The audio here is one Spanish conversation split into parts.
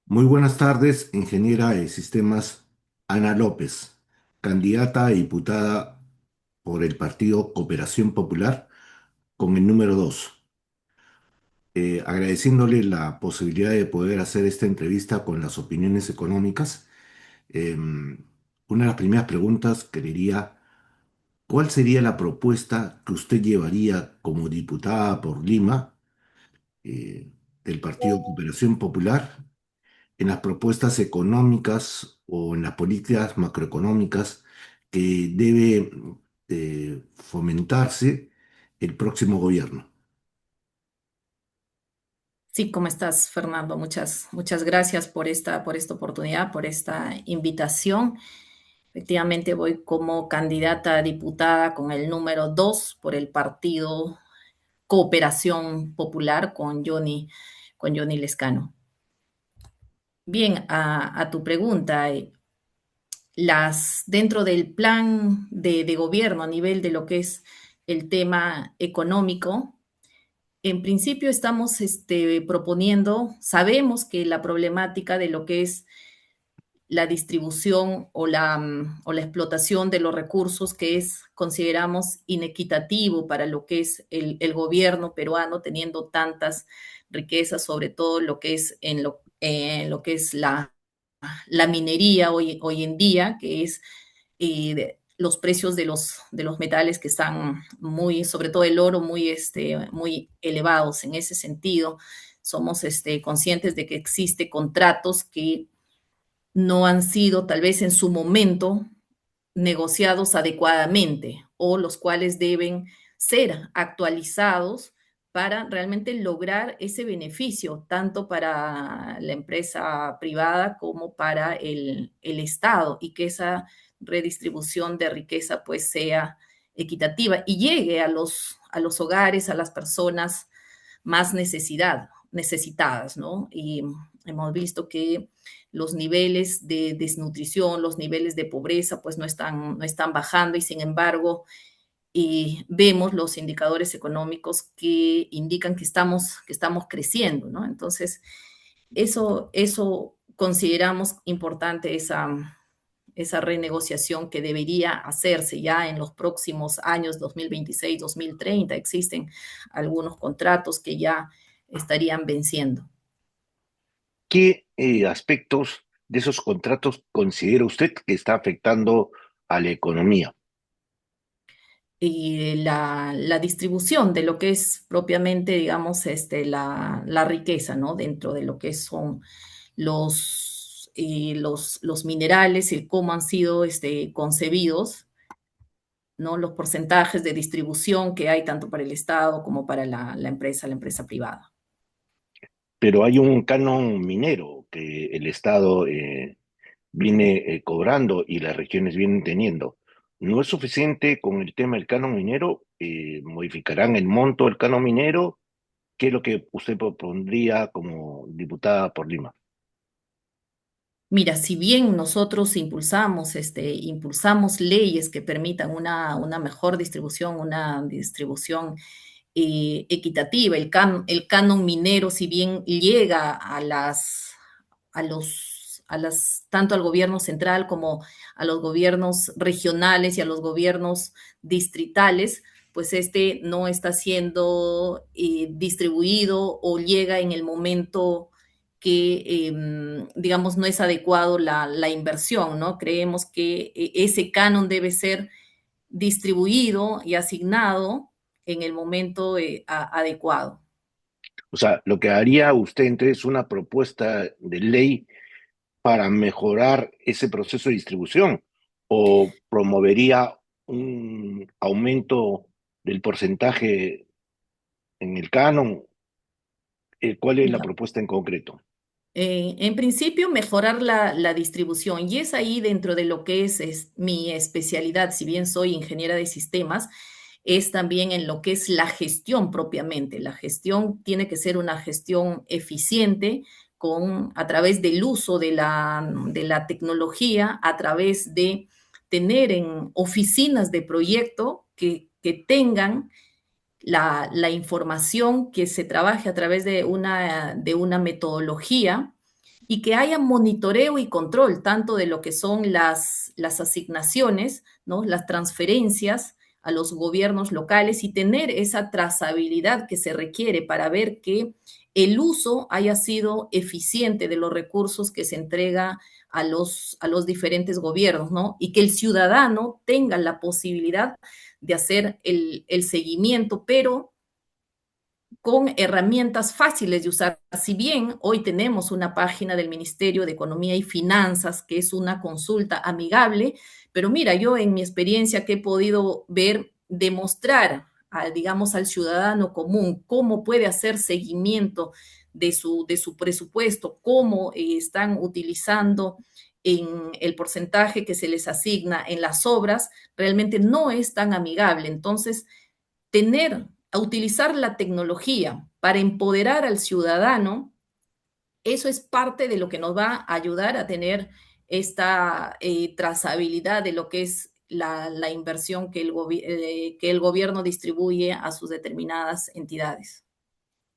Muy buenas tardes, ingeniera de sistemas Ana López, candidata a diputada por el partido Cooperación Popular con el número 2. Agradeciéndole la posibilidad de poder hacer esta entrevista con las opiniones económicas. Una de las primeras preguntas que le diría, ¿cuál sería la propuesta que usted llevaría como diputada por Lima, eh, del partido Cooperación Popular, en las propuestas económicas o en las políticas macroeconómicas que debe fomentarse el próximo gobierno? Sí, ¿cómo estás, Fernando? Muchas gracias por esta oportunidad, por esta invitación. Efectivamente, voy como candidata a diputada con el número 2 por el partido Cooperación Popular con Johnny Lescano. Bien, a tu pregunta, dentro del plan de gobierno a nivel de lo que es el tema económico. En principio estamos proponiendo, sabemos que la problemática de lo que es la distribución o la explotación de los recursos que es, consideramos, inequitativo para lo que es el gobierno peruano, teniendo tantas riquezas, sobre todo lo que es en lo que es la minería hoy en día, que es los precios de los metales que están muy, sobre todo el oro, muy elevados. En ese sentido, somos conscientes de que existe contratos que no han sido tal vez en su momento negociados adecuadamente o los cuales deben ser actualizados para realmente lograr ese beneficio, tanto para la empresa privada como para el Estado, y que esa redistribución de riqueza pues sea equitativa y llegue a los hogares, a las personas más necesitadas, ¿no? Y hemos visto que los niveles de desnutrición, los niveles de pobreza, pues no están bajando, y sin embargo vemos los indicadores económicos que indican que estamos creciendo, ¿no? Entonces, eso consideramos importante, esa renegociación que debería hacerse ya en los próximos años, 2026, 2030. Existen algunos contratos que ya estarían venciendo. ¿Qué aspectos de esos contratos considera usted que está afectando a la economía? Y la distribución de lo que es propiamente, digamos, la riqueza, ¿no? Dentro de lo que son los minerales y cómo han sido concebidos, ¿no? Los porcentajes de distribución que hay tanto para el Estado como para la empresa privada. Pero hay un canon minero que el Estado viene cobrando y las regiones vienen teniendo. ¿No es suficiente con el tema del canon minero? ¿Modificarán el monto del canon minero? ¿Qué es lo que usted propondría como diputada por Lima? Mira, si bien nosotros impulsamos leyes que permitan una mejor distribución, una distribución equitativa, el canon minero, si bien llega tanto al gobierno central como a los gobiernos regionales y a los gobiernos distritales, pues no está siendo distribuido o llega en el momento que, digamos, no es adecuado la inversión, ¿no? Creemos que ese canon debe ser distribuido y asignado en el momento adecuado. O sea, lo que haría usted entonces es una propuesta de ley para mejorar ese proceso de distribución o promovería un aumento del porcentaje en el canon. ¿Cuál es la No. propuesta en concreto? En principio, mejorar la distribución, y es ahí dentro de lo que es mi especialidad. Si bien soy ingeniera de sistemas, es también en lo que es la gestión propiamente. La gestión tiene que ser una gestión eficiente a través del uso de la tecnología, a través de tener en oficinas de proyecto que tengan la información, que se trabaje a través de una metodología y que haya monitoreo y control tanto de lo que son las asignaciones, ¿no? Las transferencias a los gobiernos locales y tener esa trazabilidad que se requiere para ver que el uso haya sido eficiente de los recursos que se entrega a los diferentes gobiernos, ¿no? Y que el ciudadano tenga la posibilidad de hacer el seguimiento, pero con herramientas fáciles de usar. Si bien hoy tenemos una página del Ministerio de Economía y Finanzas, que es una consulta amigable, pero mira, yo en mi experiencia que he podido ver, demostrar, digamos, al ciudadano común cómo puede hacer seguimiento de su presupuesto, cómo están utilizando en el porcentaje que se les asigna en las obras, realmente no es tan amigable. Entonces, a utilizar la tecnología para empoderar al ciudadano, eso es parte de lo que nos va a ayudar a tener esta trazabilidad de lo que es la inversión que el gobierno distribuye a sus determinadas entidades.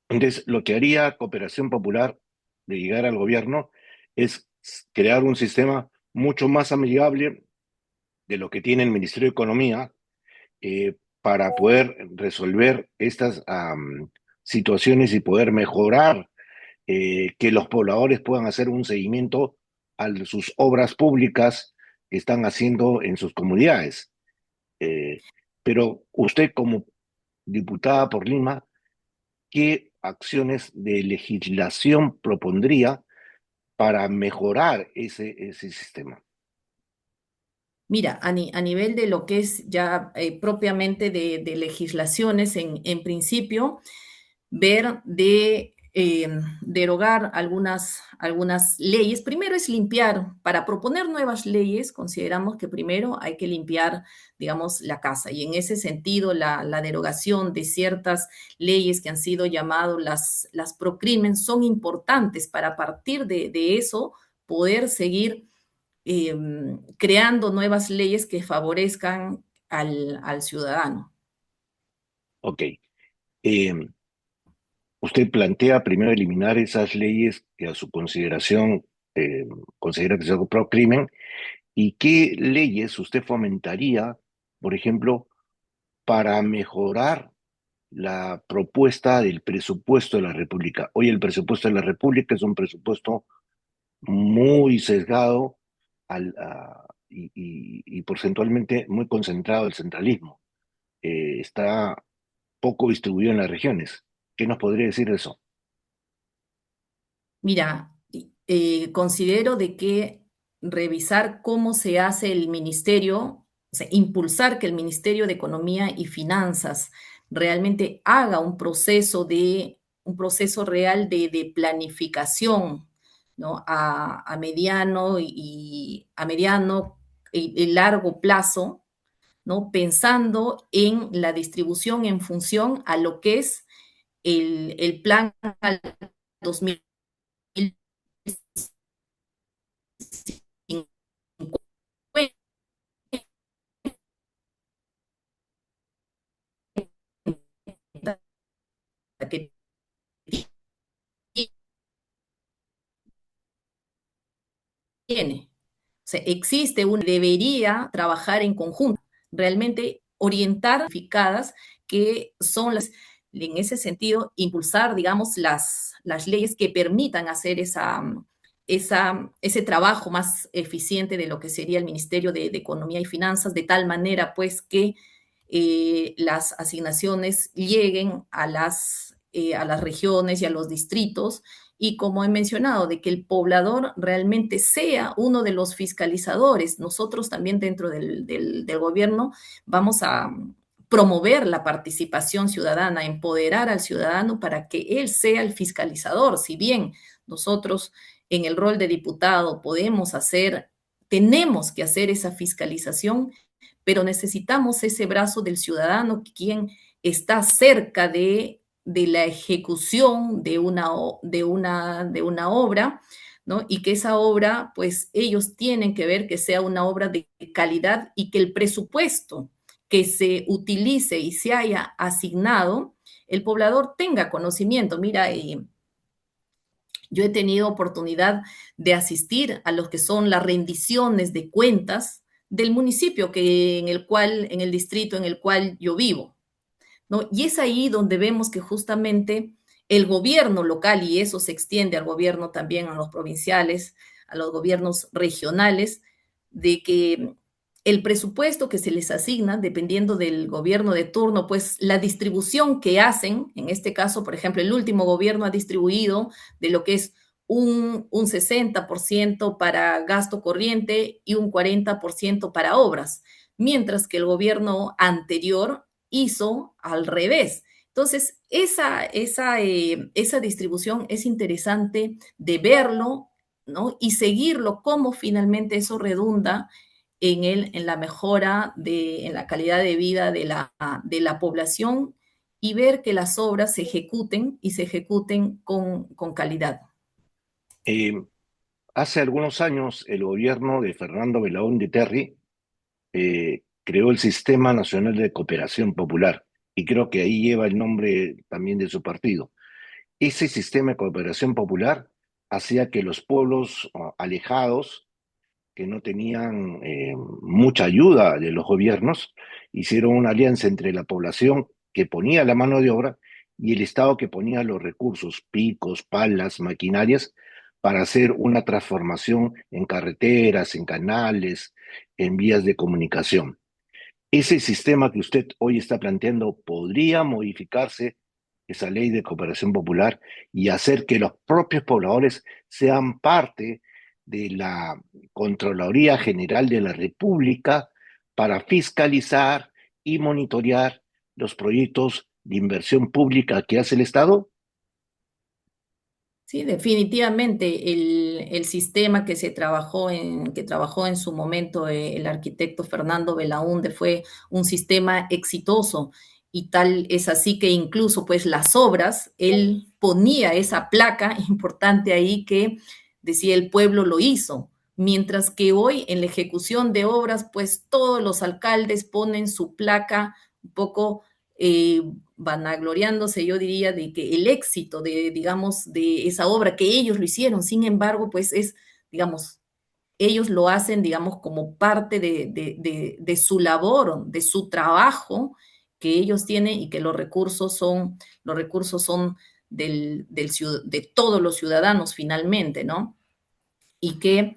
Entonces, lo que haría Cooperación Popular de llegar al gobierno es crear un sistema mucho más amigable de lo que tiene el Ministerio de Economía, para poder resolver estas situaciones y poder mejorar, que los pobladores puedan hacer un seguimiento a sus obras públicas que están haciendo en sus comunidades. Eh, pero usted como diputada por Lima, ¿qué acciones de legislación propondría para mejorar ese sistema? Mira, a nivel de lo que es ya propiamente de legislaciones, en principio, ver de derogar algunas leyes. Primero es limpiar. Para proponer nuevas leyes, consideramos que primero hay que limpiar, digamos, la casa. Y en ese sentido, la derogación de ciertas leyes que han sido llamadas las procrimen son importantes para a partir de eso poder seguir creando nuevas leyes que favorezcan al ciudadano. Ok. Eh, Usted plantea primero eliminar esas leyes que a su consideración considera que son pro crimen. ¿Y qué leyes usted fomentaría, por ejemplo, para mejorar la propuesta del presupuesto de la República? Hoy el presupuesto de la República es un presupuesto muy sesgado y porcentualmente muy concentrado el centralismo. Está poco distribuido en las regiones. ¿Qué nos podría decir de eso? Mira, considero de que revisar cómo se hace el ministerio, o sea, impulsar que el Ministerio de Economía y Finanzas realmente haga un proceso real de planificación, ¿no? A mediano a mediano y largo plazo, ¿no? Pensando en la distribución en función a lo que es el plan al 2050 que tiene. O sea, debería trabajar en conjunto, realmente orientar que son en ese sentido, impulsar, digamos, las leyes que permitan hacer ese trabajo más eficiente de lo que sería el Ministerio de Economía y Finanzas, de tal manera, pues, que las asignaciones lleguen a las regiones y a los distritos y como he mencionado, de que el poblador realmente sea uno de los fiscalizadores. Nosotros también dentro del gobierno vamos a promover la participación ciudadana, empoderar al ciudadano para que él sea el fiscalizador. Si bien nosotros en el rol de diputado tenemos que hacer esa fiscalización, pero necesitamos ese brazo del ciudadano, quien está cerca de la ejecución de una obra, ¿no? Y que esa obra, pues ellos tienen que ver que sea una obra de calidad y que el presupuesto que se utilice y se haya asignado, el poblador tenga conocimiento. Mira, Yo he tenido oportunidad de asistir a los que son las rendiciones de cuentas del municipio en el distrito en el cual yo vivo, ¿no? Y es ahí donde vemos que justamente el gobierno local, y eso se extiende al gobierno también, a los provinciales, a los gobiernos regionales, de que el presupuesto que se les asigna, dependiendo del gobierno de turno, pues la distribución que hacen, en este caso, por ejemplo, el último gobierno ha distribuido de lo que es un 60% para gasto corriente y un 40% para obras, mientras que el gobierno anterior hizo al revés. Entonces, esa distribución es interesante de verlo, ¿no? Y seguirlo, cómo finalmente eso redunda en la mejora en la calidad de vida de la población y ver que las obras se ejecuten y se ejecuten con calidad. Eh, Hace algunos años, el gobierno de Fernando Belaúnde Terry creó el Sistema Nacional de Cooperación Popular, y creo que ahí lleva el nombre también de su partido. Ese sistema de cooperación popular hacía que los pueblos alejados, que no tenían mucha ayuda de los gobiernos, hicieron una alianza entre la población que ponía la mano de obra y el Estado que ponía los recursos, picos, palas, maquinarias, para hacer una transformación en carreteras, en canales, en vías de comunicación. Ese sistema que usted hoy está planteando podría modificarse, esa ley de cooperación popular, y hacer que los propios pobladores sean parte de la Contraloría General de la República para fiscalizar y monitorear los proyectos de inversión pública que hace el Estado. Sí, definitivamente el sistema que trabajó en su momento el arquitecto Fernando Belaúnde fue un sistema exitoso y tal es así que incluso pues las obras, él ponía esa placa importante ahí que decía el pueblo lo hizo, mientras que hoy en la ejecución de obras pues todos los alcaldes ponen su placa un poco eh, vanagloriándose, yo diría, de que el éxito de, digamos, de esa obra, que ellos lo hicieron, sin embargo, pues es, digamos, ellos lo hacen, digamos, como parte de su labor, de su trabajo que ellos tienen y que los recursos son de todos los ciudadanos finalmente, ¿no? Y que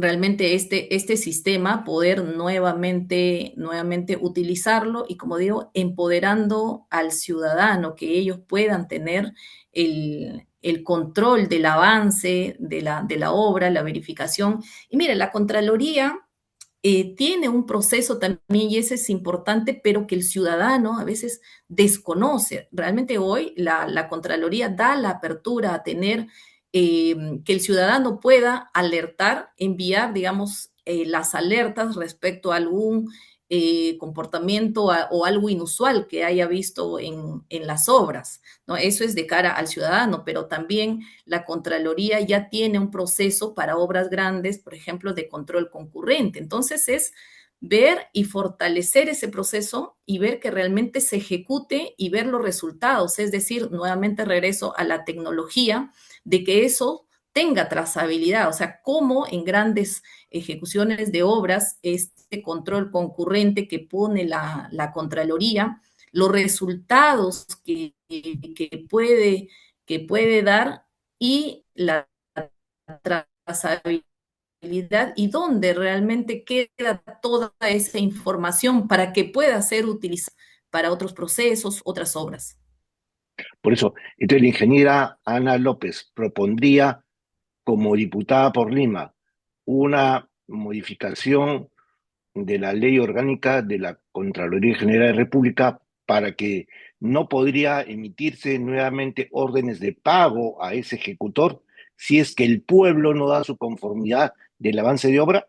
realmente este sistema poder nuevamente utilizarlo y como digo, empoderando al ciudadano, que ellos puedan tener el control del avance de la obra, la verificación. Y mire, la Contraloría tiene un proceso también y ese es importante, pero que el ciudadano a veces desconoce. Realmente hoy la Contraloría da la apertura a tener que el ciudadano pueda alertar, enviar, digamos, las alertas respecto a algún comportamiento o algo inusual que haya visto en las obras, ¿no? Eso es de cara al ciudadano, pero también la Contraloría ya tiene un proceso para obras grandes, por ejemplo, de control concurrente. Entonces es ver y fortalecer ese proceso y ver que realmente se ejecute y ver los resultados. Es decir, nuevamente regreso a la tecnología, de que eso tenga trazabilidad, o sea, cómo en grandes ejecuciones de obras, este control concurrente que pone la Contraloría, los resultados que puede dar y la trazabilidad y dónde realmente queda toda esa información para que pueda ser utilizada para otros procesos, otras obras. Por eso, entonces la ingeniera Ana López propondría como diputada por Lima una modificación de la ley orgánica de la Contraloría General de la República para que no podría emitirse nuevamente órdenes de pago a ese ejecutor si es que el pueblo no da su conformidad del avance de obra.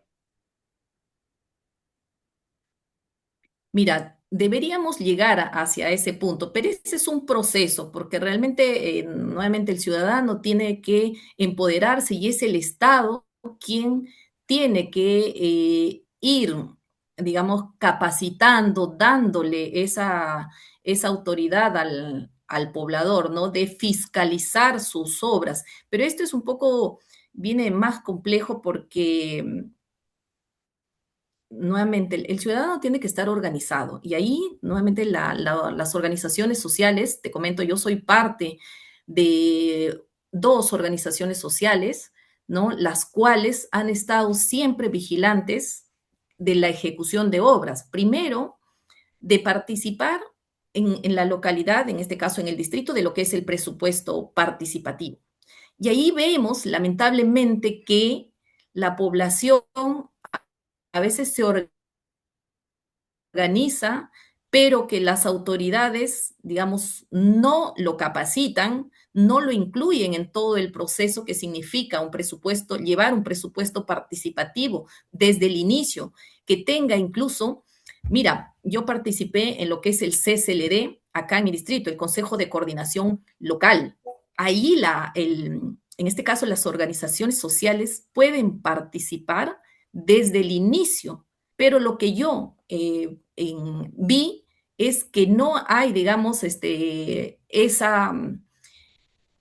Mira, deberíamos llegar hacia ese punto, pero ese es un proceso, porque realmente, nuevamente, el ciudadano tiene que empoderarse y es el Estado quien tiene que ir, digamos, capacitando, dándole esa autoridad al poblador, ¿no? De fiscalizar sus obras. Pero esto es un poco, viene más complejo porque nuevamente el ciudadano tiene que estar organizado y ahí nuevamente las organizaciones sociales, te comento, yo soy parte de dos organizaciones sociales, ¿no? Las cuales han estado siempre vigilantes de la ejecución de obras. Primero, de participar en la localidad, en este caso en el distrito, de lo que es el presupuesto participativo. Y ahí vemos, lamentablemente, que la población a veces se organiza, pero que las autoridades, digamos, no lo capacitan, no lo incluyen en todo el proceso que significa un presupuesto, llevar un presupuesto participativo desde el inicio, que tenga incluso, mira, yo participé en lo que es el CCLD acá en mi distrito, el Consejo de Coordinación Local. Ahí en este caso las organizaciones sociales pueden participar desde el inicio, pero lo que yo vi es que no hay, digamos,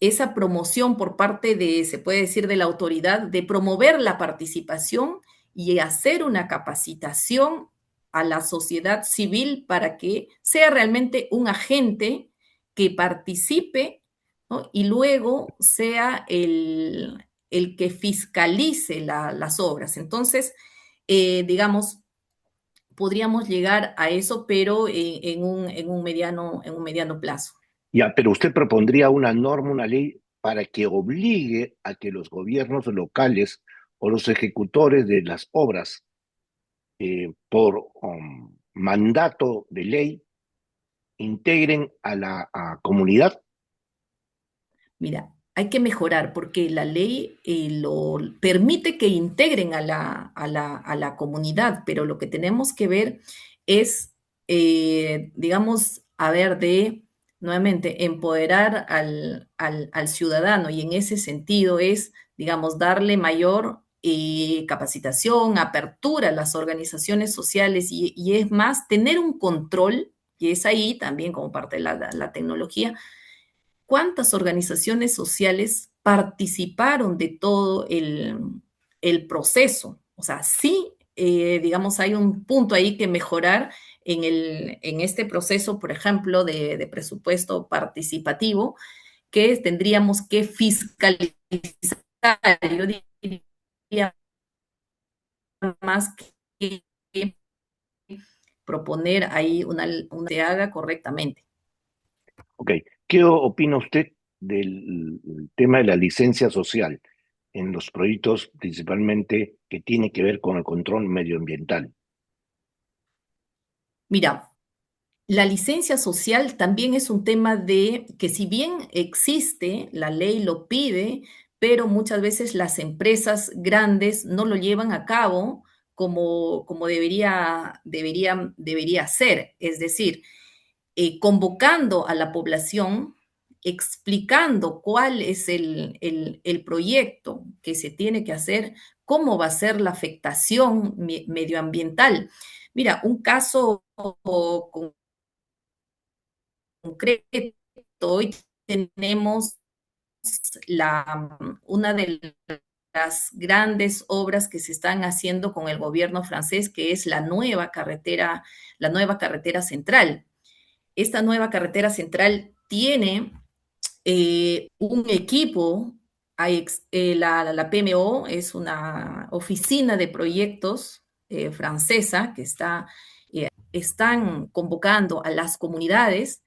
esa promoción por parte de, se puede decir, de la autoridad, de promover la participación y hacer una capacitación a la sociedad civil para que sea realmente un agente que participe, ¿no? Y luego sea el que fiscalice las obras. Entonces, digamos, podríamos llegar a eso, pero en un mediano plazo. Ya, pero usted propondría una norma, una ley para que obligue a que los gobiernos locales o los ejecutores de las obras, por mandato de ley, integren a la comunidad. Mira, hay que mejorar porque la ley lo permite que integren a la comunidad, pero lo que tenemos que ver es, digamos, a ver, de nuevamente empoderar al ciudadano y en ese sentido es, digamos, darle mayor capacitación, apertura a las organizaciones sociales y es más, tener un control, y es ahí también como parte de la tecnología cuántas organizaciones sociales participaron de todo el proceso. O sea, sí, digamos, hay un punto ahí que mejorar en este proceso, por ejemplo, de presupuesto participativo, que tendríamos que fiscalizar. Yo diría más que proponer ahí una se haga correctamente. Ok, ¿qué opina usted del tema de la licencia social en los proyectos principalmente que tiene que ver con el control medioambiental? Mira, la licencia social también es un tema de que si bien existe, la ley lo pide, pero muchas veces las empresas grandes no lo llevan a cabo como debería ser. Es decir, convocando a la población, explicando cuál es el proyecto que se tiene que hacer, cómo va a ser la afectación medioambiental. Mira, un caso concreto, hoy tenemos una de las grandes obras que se están haciendo con el gobierno francés, que es la nueva carretera central. Esta nueva carretera central tiene un equipo, la PMO es una oficina de proyectos francesa que están convocando a las comunidades,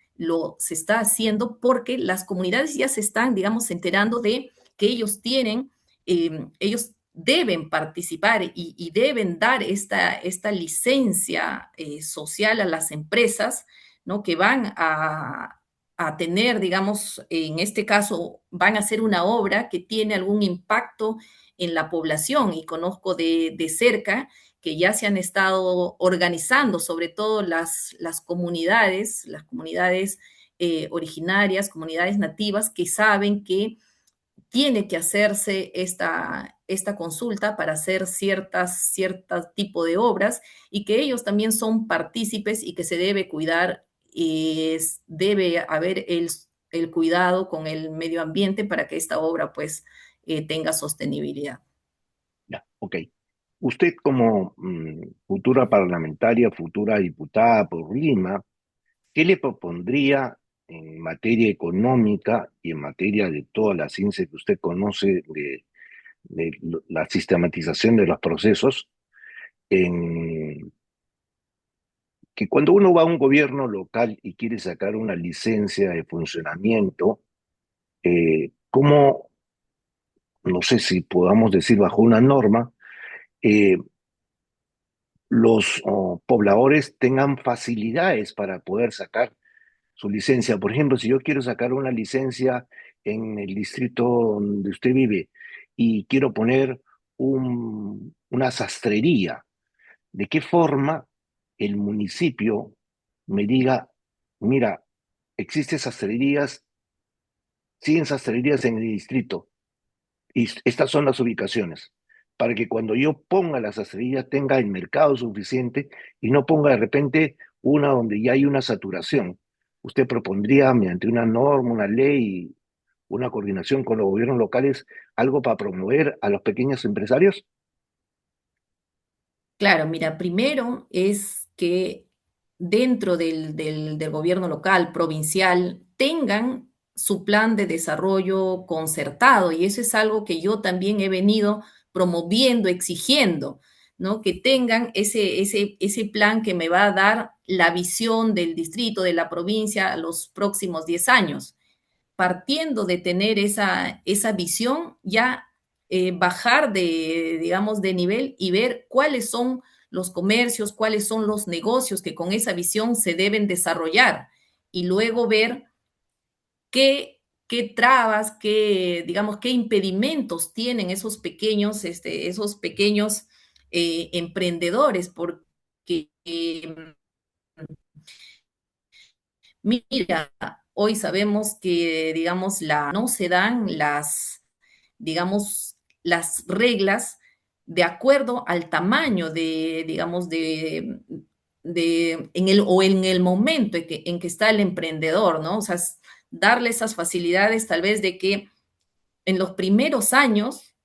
se está haciendo porque las comunidades ya se están, digamos, enterando de que ellos deben participar y deben dar esta licencia social a las empresas, ¿no? Que van a tener, digamos, en este caso, van a hacer una obra que tiene algún impacto en la población y conozco de cerca que ya se han estado organizando, sobre todo las comunidades originarias, comunidades nativas, que saben que tiene que hacerse esta consulta para hacer cierto tipo de obras y que ellos también son partícipes y que se debe cuidar, debe haber el cuidado con el medio ambiente para que esta obra pues tenga sostenibilidad. Ya, ok. Usted como futura parlamentaria, futura diputada por Lima, ¿qué le propondría en materia económica y en materia de toda la ciencia que usted conoce de la sistematización de los procesos, en que cuando uno va a un gobierno local y quiere sacar una licencia de funcionamiento, cómo, no sé si podamos decir bajo una norma, eh, los pobladores tengan facilidades para poder sacar su licencia? Por ejemplo, si yo quiero sacar una licencia en el distrito donde usted vive y quiero poner una sastrería, ¿de qué forma el municipio me diga, mira, existen sastrerías, 100 sastrerías en el distrito y estas son las ubicaciones, para que cuando yo ponga la sastrería tenga el mercado suficiente y no ponga de repente una donde ya hay una saturación? ¿Usted propondría mediante una norma, una ley, una coordinación con los gobiernos locales, algo para promover a los pequeños empresarios? Claro, mira, primero es que dentro del gobierno local, provincial, tengan su plan de desarrollo concertado y eso es algo que yo también he venido promoviendo, exigiendo, ¿no? Que tengan ese plan que me va a dar la visión del distrito, de la provincia a los próximos 10 años. Partiendo de tener esa visión, ya bajar de, digamos, de nivel y ver cuáles son los comercios, cuáles son los negocios que con esa visión se deben desarrollar y luego ver qué trabas, qué, digamos, qué impedimentos tienen esos pequeños emprendedores, porque mira, hoy sabemos que, digamos, no se dan digamos, las reglas de acuerdo al tamaño de, digamos, en el momento en que está el emprendedor, ¿no? O sea, darle esas facilidades tal vez de que en los primeros años,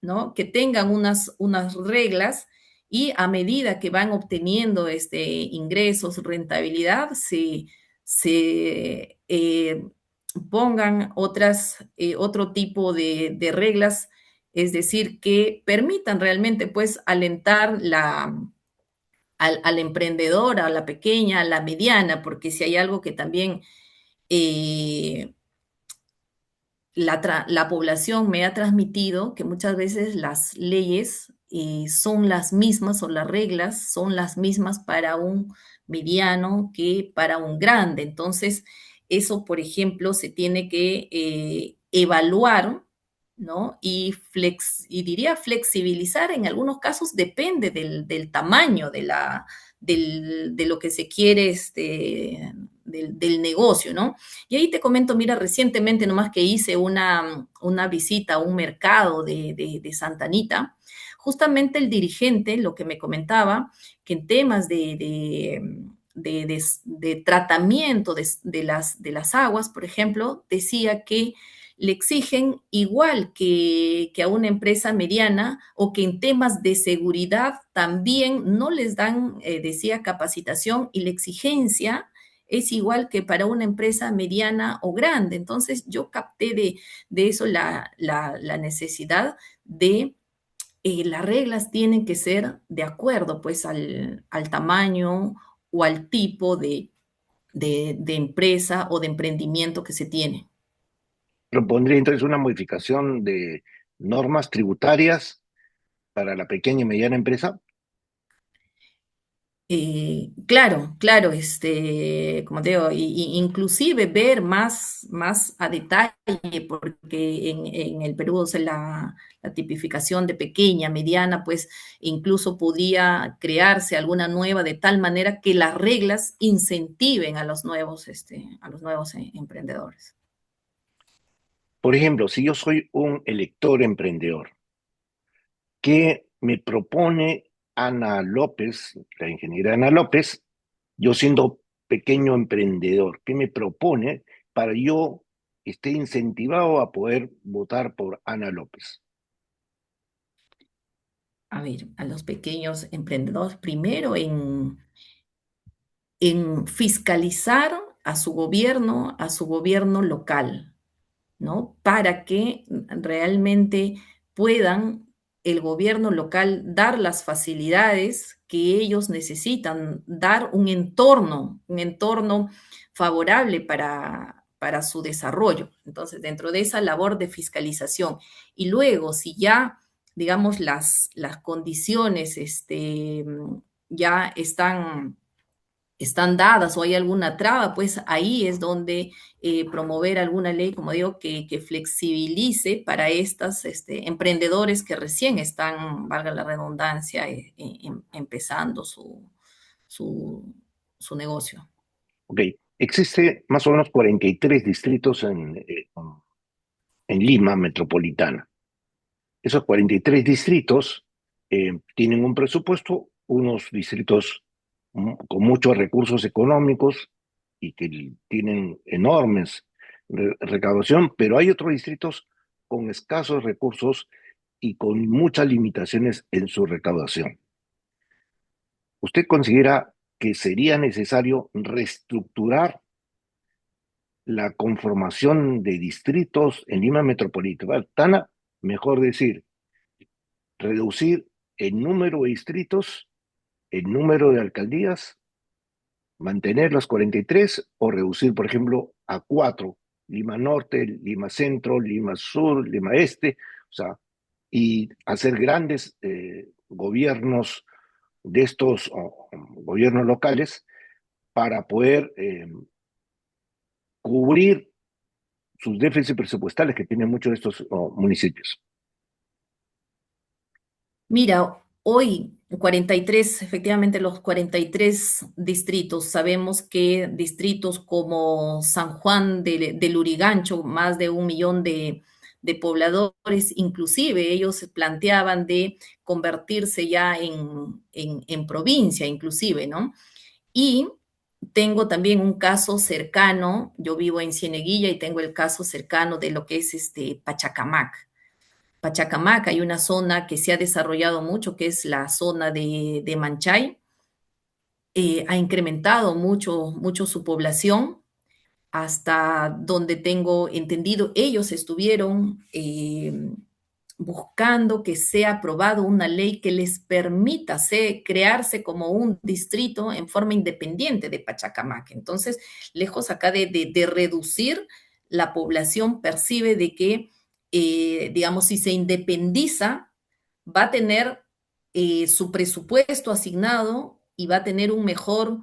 ¿no? Que tengan unas reglas y a medida que van obteniendo ingresos, rentabilidad, se pongan otro tipo de reglas, es decir, que permitan realmente pues alentar al emprendedor, a la pequeña, a la mediana, porque si hay algo que también eh, la población me ha transmitido, que muchas veces las leyes son las mismas o las reglas son las mismas para un mediano que para un grande. Entonces, eso, por ejemplo, se tiene que evaluar, ¿no? Y diría flexibilizar en algunos casos, depende del tamaño de lo que se quiere, del negocio, ¿no? Y ahí te comento, mira, recientemente nomás que hice una visita a un mercado de Santa Anita, justamente el dirigente lo que me comentaba, que en temas de tratamiento de las aguas, por ejemplo, decía que le exigen igual que a una empresa mediana o que en temas de seguridad también no les dan, decía, capacitación y la exigencia es igual que para una empresa mediana o grande. Entonces yo capté de eso la necesidad de las reglas tienen que ser de acuerdo pues al tamaño o al tipo de empresa o de emprendimiento que se tiene. Propondría entonces una modificación de normas tributarias para la pequeña y mediana empresa. Claro, claro, como te digo, inclusive ver más a detalle, porque en el Perú, o sea, la tipificación de pequeña, mediana, pues incluso podía crearse alguna nueva de tal manera que las reglas incentiven a los nuevos emprendedores. Por ejemplo, si yo soy un elector emprendedor, ¿qué me propone Ana López, la ingeniera Ana López, yo siendo pequeño emprendedor? ¿Qué me propone para yo esté incentivado a poder votar por Ana López? A ver, a los pequeños emprendedores, primero en fiscalizar a su gobierno local, ¿no? Para que realmente puedan el gobierno local dar las facilidades que ellos necesitan, dar un entorno favorable para su desarrollo. Entonces, dentro de esa labor de fiscalización y luego, si ya, digamos, las condiciones ya están dadas o hay alguna traba, pues ahí es donde promover alguna ley, como digo, que flexibilice para estos emprendedores que recién están, valga la redundancia, empezando su, su negocio. Ok, existe más o menos 43 distritos en Lima metropolitana. Esos 43 distritos tienen un presupuesto, unos distritos con muchos recursos económicos y que tienen enormes recaudación, pero hay otros distritos con escasos recursos y con muchas limitaciones en su recaudación. ¿Usted considera que sería necesario reestructurar la conformación de distritos en Lima metropolitana? Mejor decir, reducir el número de distritos, el número de alcaldías, mantener las 43 o reducir, por ejemplo, a 4: Lima Norte, Lima Centro, Lima Sur, Lima Este, o sea, y hacer grandes gobiernos de estos gobiernos locales para poder cubrir sus déficits presupuestales que tienen muchos de estos municipios. Mira, hoy 43, efectivamente los 43 distritos, sabemos que distritos como San Juan del Lurigancho, más de 1 millón de pobladores, inclusive ellos planteaban de convertirse ya en provincia, inclusive, ¿no? Y tengo también un caso cercano, yo vivo en Cieneguilla y tengo el caso cercano de lo que es Pachacamac. Pachacamac, hay una zona que se ha desarrollado mucho, que es la zona de Manchay. Ha incrementado mucho, mucho su población, hasta donde tengo entendido, ellos estuvieron buscando que sea aprobado una ley que les permita crearse como un distrito en forma independiente de Pachacamac. Entonces, lejos acá de reducir, la población percibe de que, digamos, si se independiza, va a tener su presupuesto asignado y va a tener un mejor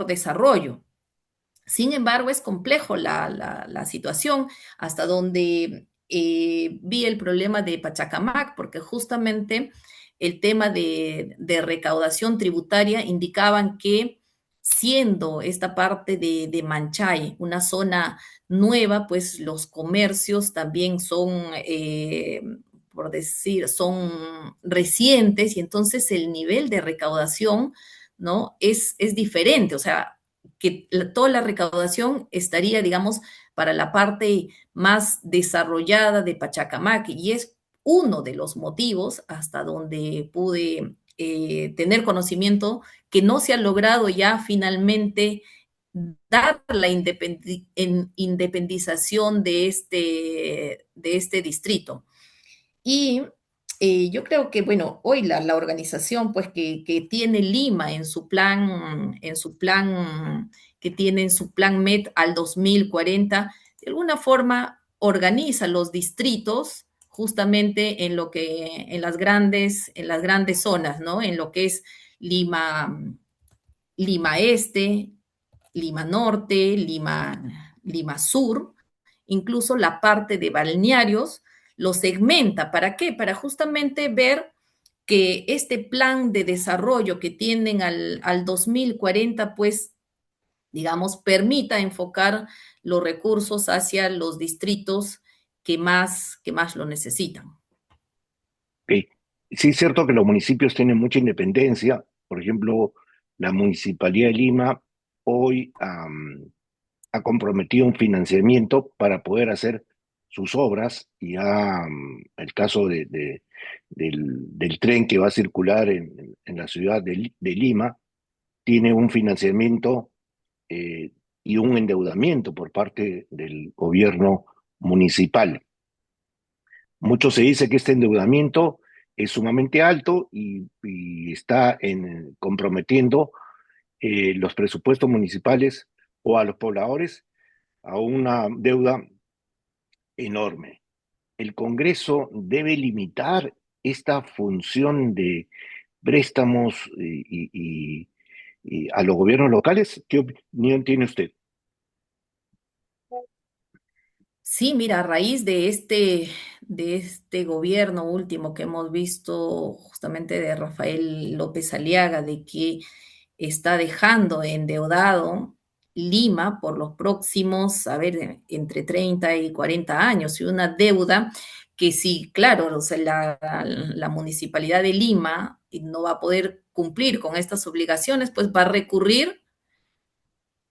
desarrollo. Sin embargo, es complejo la situación hasta donde vi el problema de Pachacamac, porque justamente el tema de recaudación tributaria indicaban que siendo esta parte de Manchay una zona nueva, pues los comercios también son, por decir, son recientes y entonces el nivel de recaudación, ¿no? Es diferente, o sea, que toda la recaudación estaría, digamos, para la parte más desarrollada de Pachacamac y es uno de los motivos hasta donde pude tener conocimiento que no se ha logrado ya finalmente dar la independización de este distrito. Y yo creo que, bueno, hoy la organización, pues, que tiene Lima que tiene en su plan MET al 2040, de alguna forma organiza los distritos justamente en las grandes zonas, ¿no? En lo que es Lima, Lima Este, Lima Norte, Lima Sur, incluso la parte de balnearios, lo segmenta. ¿Para qué? Para justamente ver que este plan de desarrollo que tienen al 2040, pues, digamos, permita enfocar los recursos hacia los distritos que más lo necesitan. Ok. Sí es cierto que los municipios tienen mucha independencia. Por ejemplo, la Municipalidad de Lima hoy ha comprometido un financiamiento para poder hacer sus obras. Y el caso del tren que va a circular en la ciudad de Lima tiene un financiamiento eh, y un endeudamiento por parte del gobierno municipal. Mucho se dice que este endeudamiento es sumamente alto y está comprometiendo los presupuestos municipales o a los pobladores a una deuda enorme. El Congreso debe limitar esta función de préstamos y a los gobiernos locales. ¿Qué opinión tiene usted? Sí, mira, a raíz de este gobierno último que hemos visto justamente de Rafael López Aliaga, de que está dejando endeudado Lima por los próximos, a ver, entre 30 y 40 años, y una deuda que sí, claro, o sea, la municipalidad de Lima no va a poder cumplir con estas obligaciones, pues va a recurrir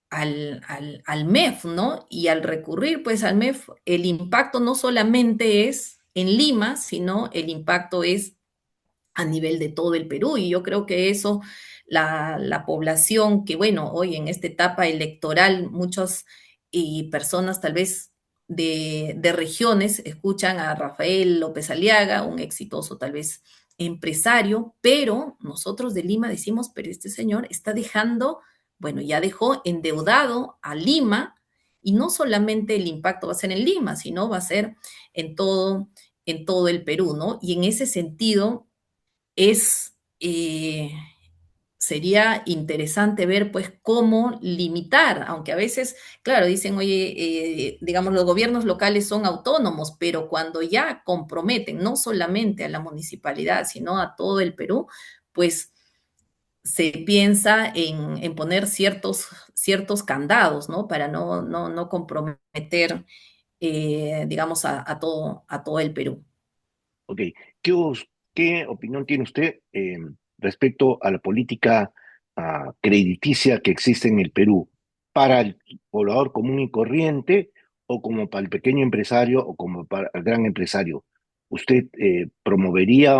al MEF, ¿no? Y al recurrir pues al MEF, el impacto no solamente es en Lima, sino el impacto es a nivel de todo el Perú. Y yo creo que eso, la población que, bueno, hoy en esta etapa electoral, muchas personas tal vez de regiones escuchan a Rafael López Aliaga, un exitoso tal vez empresario, pero nosotros de Lima decimos, pero este señor está dejando, bueno, ya dejó endeudado a Lima y no solamente el impacto va a ser en Lima, sino va a ser en en todo el Perú, ¿no? Y en ese sentido, es, sería interesante ver pues cómo limitar, aunque a veces, claro, dicen, oye, digamos, los gobiernos locales son autónomos, pero cuando ya comprometen no solamente a la municipalidad, sino a todo el Perú, pues se piensa en poner ciertos candados, ¿no? Para no comprometer, digamos, a todo el Perú. Ok, ¿qué opinión tiene usted respecto a la política crediticia que existe en el Perú para el poblador común y corriente o como para el pequeño empresario o como para el gran empresario? ¿Usted promovería,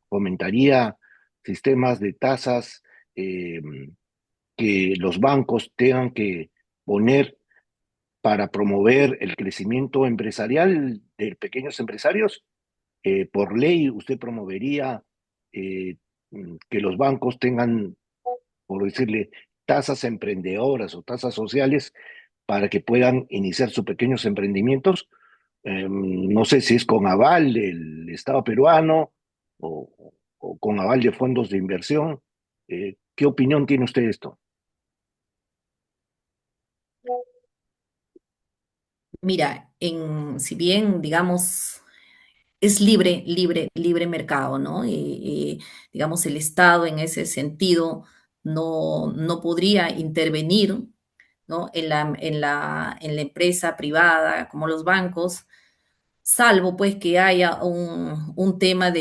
fomentaría sistemas de tasas eh, que los bancos tengan que poner para promover el crecimiento empresarial de pequeños empresarios? Por ley, ¿usted promovería eh, que los bancos tengan, por decirle, tasas emprendedoras o tasas sociales para que puedan iniciar sus pequeños emprendimientos? No sé si es con aval del Estado peruano o con aval de fondos de inversión. ¿Qué opinión tiene usted de esto? Mira, si bien, digamos, es libre mercado, ¿no? Digamos, el Estado en ese sentido no podría intervenir, ¿no? En la empresa privada, como los bancos, salvo pues que haya un tema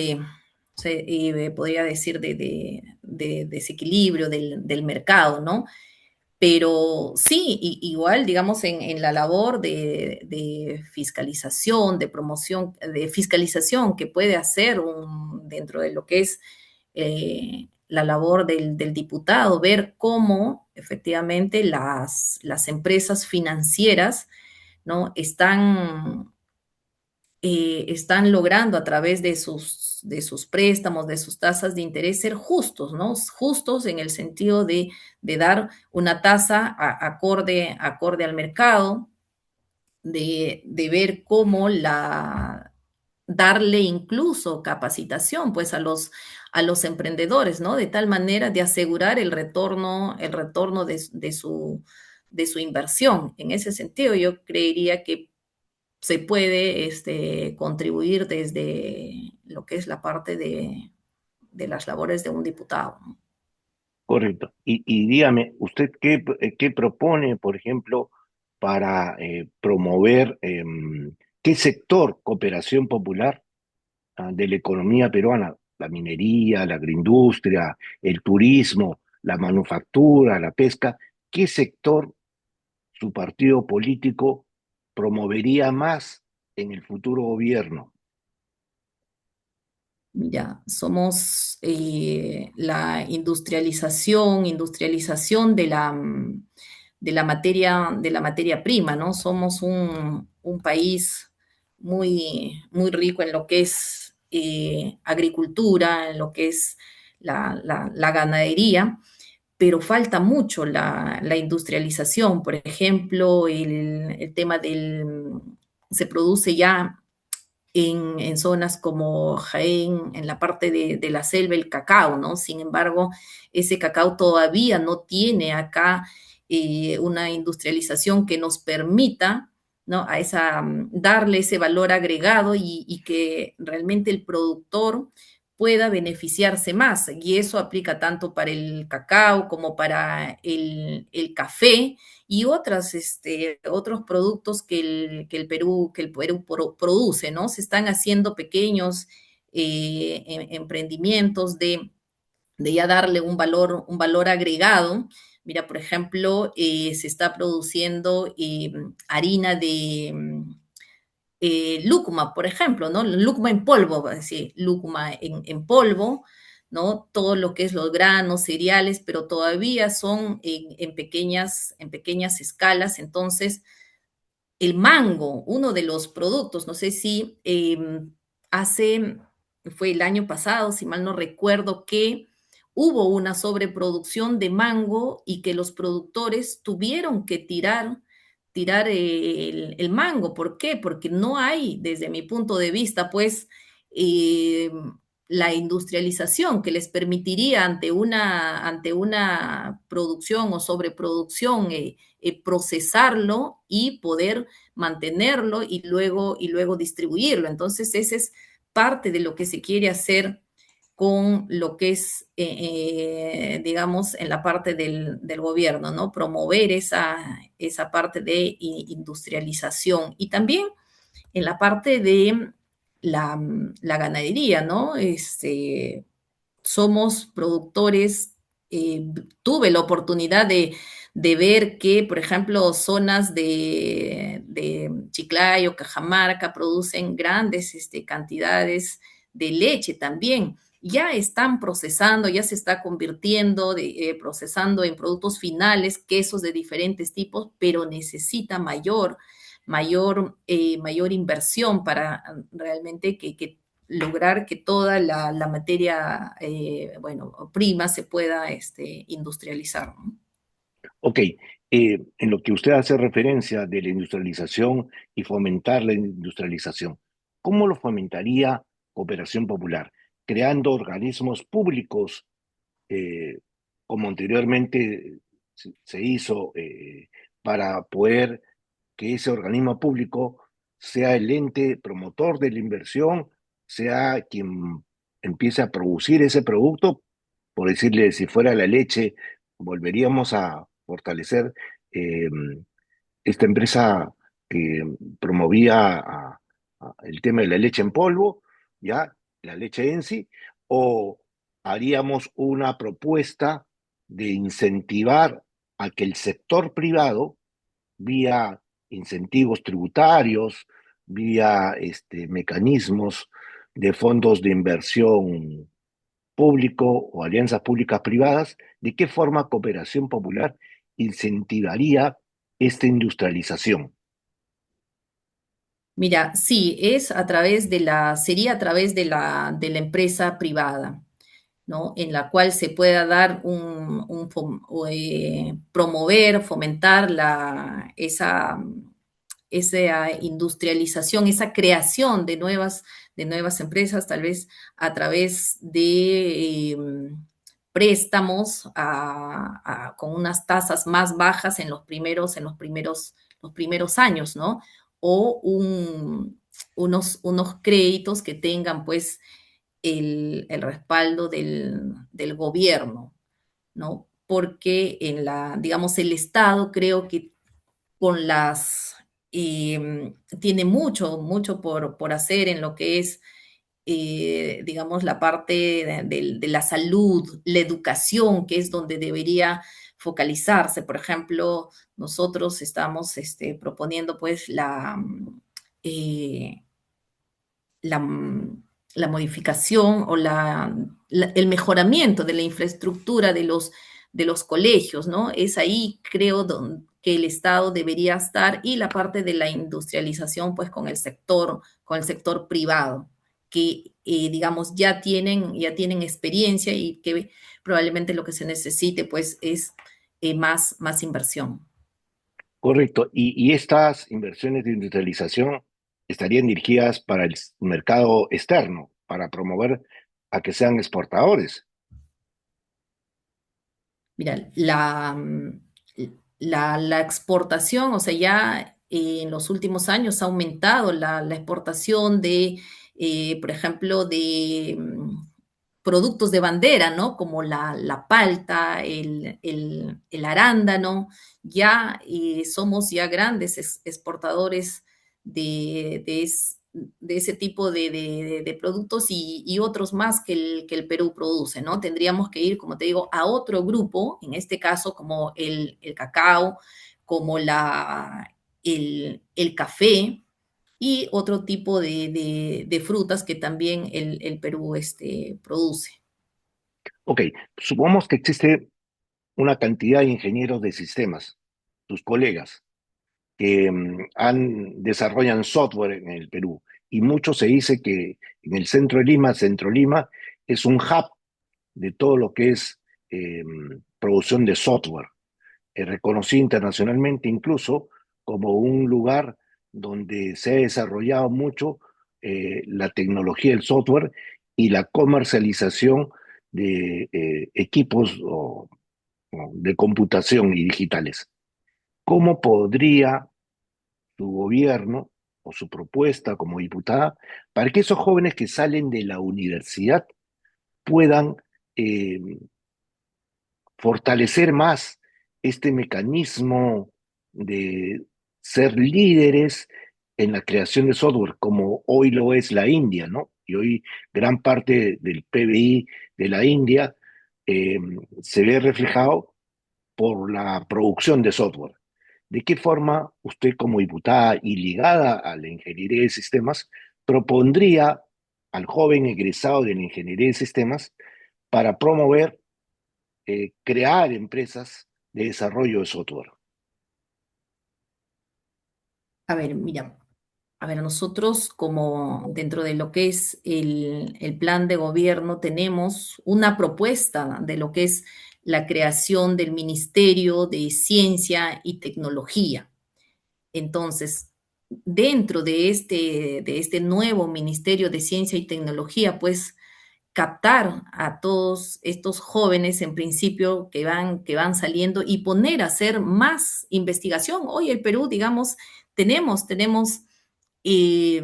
podría decir, de desequilibrio del mercado, ¿no? Pero sí, igual, digamos, en la labor de fiscalización, de promoción, de fiscalización que puede hacer dentro de lo que es la labor del diputado, ver cómo efectivamente las empresas financieras, ¿no? Están logrando a través de sus préstamos, de sus tasas de interés, ser justos, ¿no? Justos en el sentido de dar una tasa acorde al mercado, de ver cómo darle incluso capacitación pues a los emprendedores, ¿no? De tal manera de asegurar el retorno de su inversión. En ese sentido, yo creería que se puede contribuir desde lo que es la parte de las labores de un diputado, ¿no? Correcto. Y dígame, ¿usted qué propone, por ejemplo, para promover qué sector cooperación popular de la economía peruana? La minería, la agroindustria, el turismo, la manufactura, la pesca. ¿Qué sector su partido político promovería más en el futuro gobierno? Mira, somos la industrialización de la materia prima, ¿no? Somos un país muy rico en lo que es agricultura, en lo que es la ganadería, pero falta mucho la industrialización. Por ejemplo, el tema se produce ya en zonas como Jaén, en la parte de la selva, el cacao, ¿no? Sin embargo, ese cacao todavía no tiene acá una industrialización que nos permita, ¿no? Darle ese valor agregado y que realmente el productor pueda beneficiarse más. Y eso aplica tanto para el cacao como para el café y otros productos que el Perú produce, ¿no? Se están haciendo pequeños emprendimientos de ya darle un valor agregado. Mira, por ejemplo, se está produciendo harina de lúcuma, por ejemplo, ¿no? Lúcuma en polvo, va a decir, lúcuma en polvo, ¿no? Todo lo que es los granos, cereales, pero todavía son en pequeñas escalas. Entonces, el mango, uno de los productos, no sé si hace, fue el año pasado, si mal no recuerdo, que hubo una sobreproducción de mango y que los productores tuvieron que tirar el mango. ¿Por qué? Porque no hay, desde mi punto de vista, pues, eh, la industrialización que les permitiría ante una producción o sobreproducción procesarlo y poder mantenerlo y luego distribuirlo. Entonces, ese es parte de lo que se quiere hacer con lo que es, digamos, en la parte del gobierno, ¿no? Promover esa parte de industrialización y también en la parte de la ganadería, ¿no? Somos productores, tuve la oportunidad de ver que, por ejemplo, zonas de Chiclayo, Cajamarca producen grandes cantidades de leche también. Ya están procesando, ya se está convirtiendo, procesando en productos finales, quesos de diferentes tipos, pero necesita mayor inversión para realmente que lograr que toda la materia, bueno, prima se pueda industrializar, ¿no? Ok, en lo que usted hace referencia de la industrialización y fomentar la industrialización, ¿cómo lo fomentaría Cooperación Popular? Creando organismos públicos, eh, como anteriormente se hizo, para poder que ese organismo público sea el ente promotor de la inversión, sea quien empiece a producir ese producto. Por decirle, si fuera la leche, volveríamos a fortalecer eh, esta empresa que promovía el tema de la leche en polvo, ya, la leche en sí, o haríamos una propuesta de incentivar a que el sector privado, vía incentivos tributarios, vía mecanismos de fondos de inversión público o alianzas públicas privadas, ¿de qué forma Cooperación Popular incentivaría esta industrialización? Mira, sí, sería a través de la empresa privada, ¿no? En la cual se pueda dar promover, fomentar esa industrialización, esa creación de nuevas empresas, tal vez a través de préstamos con unas tasas más bajas en los primeros años, ¿no? O unos créditos que tengan pues el respaldo del gobierno, ¿no? Porque digamos, el Estado creo que con tiene mucho por hacer en lo que es, digamos, la parte de la salud, la educación, que es donde debería focalizarse. Por ejemplo, nosotros estamos proponiendo pues eh, la, la modificación o el mejoramiento de la infraestructura de los colegios, ¿no? Es ahí, creo, que el Estado debería estar y la parte de la industrialización, pues, con el sector privado, que, digamos, ya tienen experiencia y que probablemente lo que se necesite, pues, es más inversión. Correcto. Y estas inversiones de industrialización estarían dirigidas para el mercado externo, para promover a que sean exportadores. Mira, la exportación, o sea, ya en los últimos años ha aumentado la exportación de, por ejemplo, de productos de bandera, ¿no? Como la palta, el arándano. Ya somos ya grandes exportadores de ese tipo de productos y otros más que el Perú produce, ¿no? Tendríamos que ir, como te digo, a otro grupo, en este caso como el cacao, como el café y otro tipo de frutas que también el Perú produce. Ok, supongamos que existe una cantidad de ingenieros de sistemas, tus colegas, que desarrollan software en el Perú. Y mucho se dice que en el centro de Lima, Centro Lima, es un hub de todo lo que es producción de software. Reconocido internacionalmente incluso como un lugar donde se ha desarrollado mucho la tecnología del software y la comercialización de equipos de computación y digitales. ¿Cómo podría su gobierno o su propuesta como diputada para que esos jóvenes que salen de la universidad puedan eh, fortalecer más este mecanismo de ser líderes en la creación de software, como hoy lo es la India, ¿no? Y hoy gran parte del PBI de la India eh, se ve reflejado por la producción de software. ¿De qué forma usted como diputada y ligada a la ingeniería de sistemas propondría al joven egresado de la ingeniería de sistemas para promover crear empresas de desarrollo de software? A ver, mira, a ver, nosotros como dentro de lo que es el plan de gobierno tenemos una propuesta de lo que es la creación del Ministerio de Ciencia y Tecnología. Entonces, dentro de este nuevo Ministerio de Ciencia y Tecnología, pues captar a todos estos jóvenes en principio que van saliendo y poner a hacer más investigación. Hoy el Perú, digamos, tenemos eh,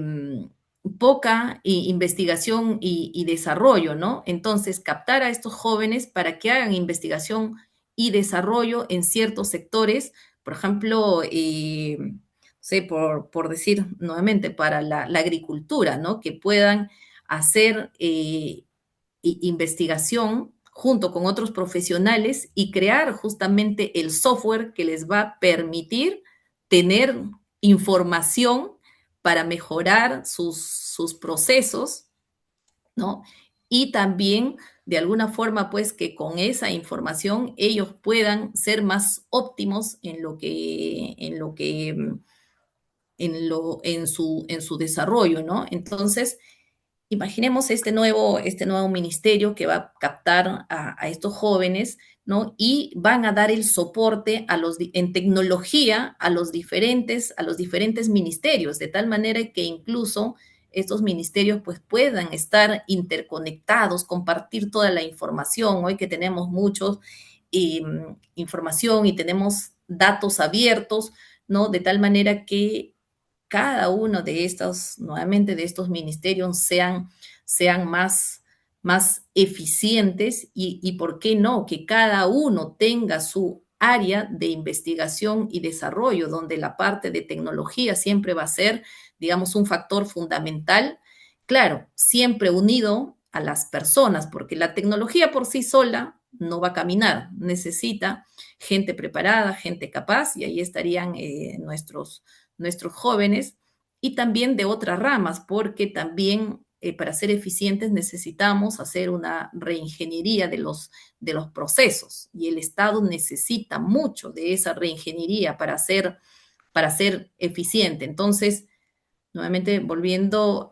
poca investigación y desarrollo, ¿no? Entonces, captar a estos jóvenes para que hagan investigación y desarrollo en ciertos sectores, por ejemplo, sé, por decir nuevamente, para la agricultura, ¿no? Que puedan hacer investigación junto con otros profesionales y crear justamente el software que les va a permitir tener información para mejorar sus procesos, ¿no? Y también, de alguna forma, pues que con esa información ellos puedan ser más óptimos en su desarrollo, ¿no? Entonces, imaginemos este nuevo ministerio que va a captar a estos jóvenes, ¿no? Y van a dar el soporte en tecnología a los diferentes ministerios, de tal manera que incluso estos ministerios pues puedan estar interconectados, compartir toda la información. Hoy que tenemos muchos eh, información y tenemos datos abiertos, ¿no? De tal manera que cada uno de estos, nuevamente, de estos ministerios sean más eficientes y, ¿por qué no? Que cada uno tenga su área de investigación y desarrollo, donde la parte de tecnología siempre va a ser, digamos, un factor fundamental, claro, siempre unido a las personas, porque la tecnología por sí sola no va a caminar. Necesita gente preparada, gente capaz, y ahí estarían nuestros jóvenes, y también de otras ramas, porque también para ser eficientes necesitamos hacer una reingeniería de los procesos, y el Estado necesita mucho de esa reingeniería para ser eficiente. Entonces, nuevamente volviendo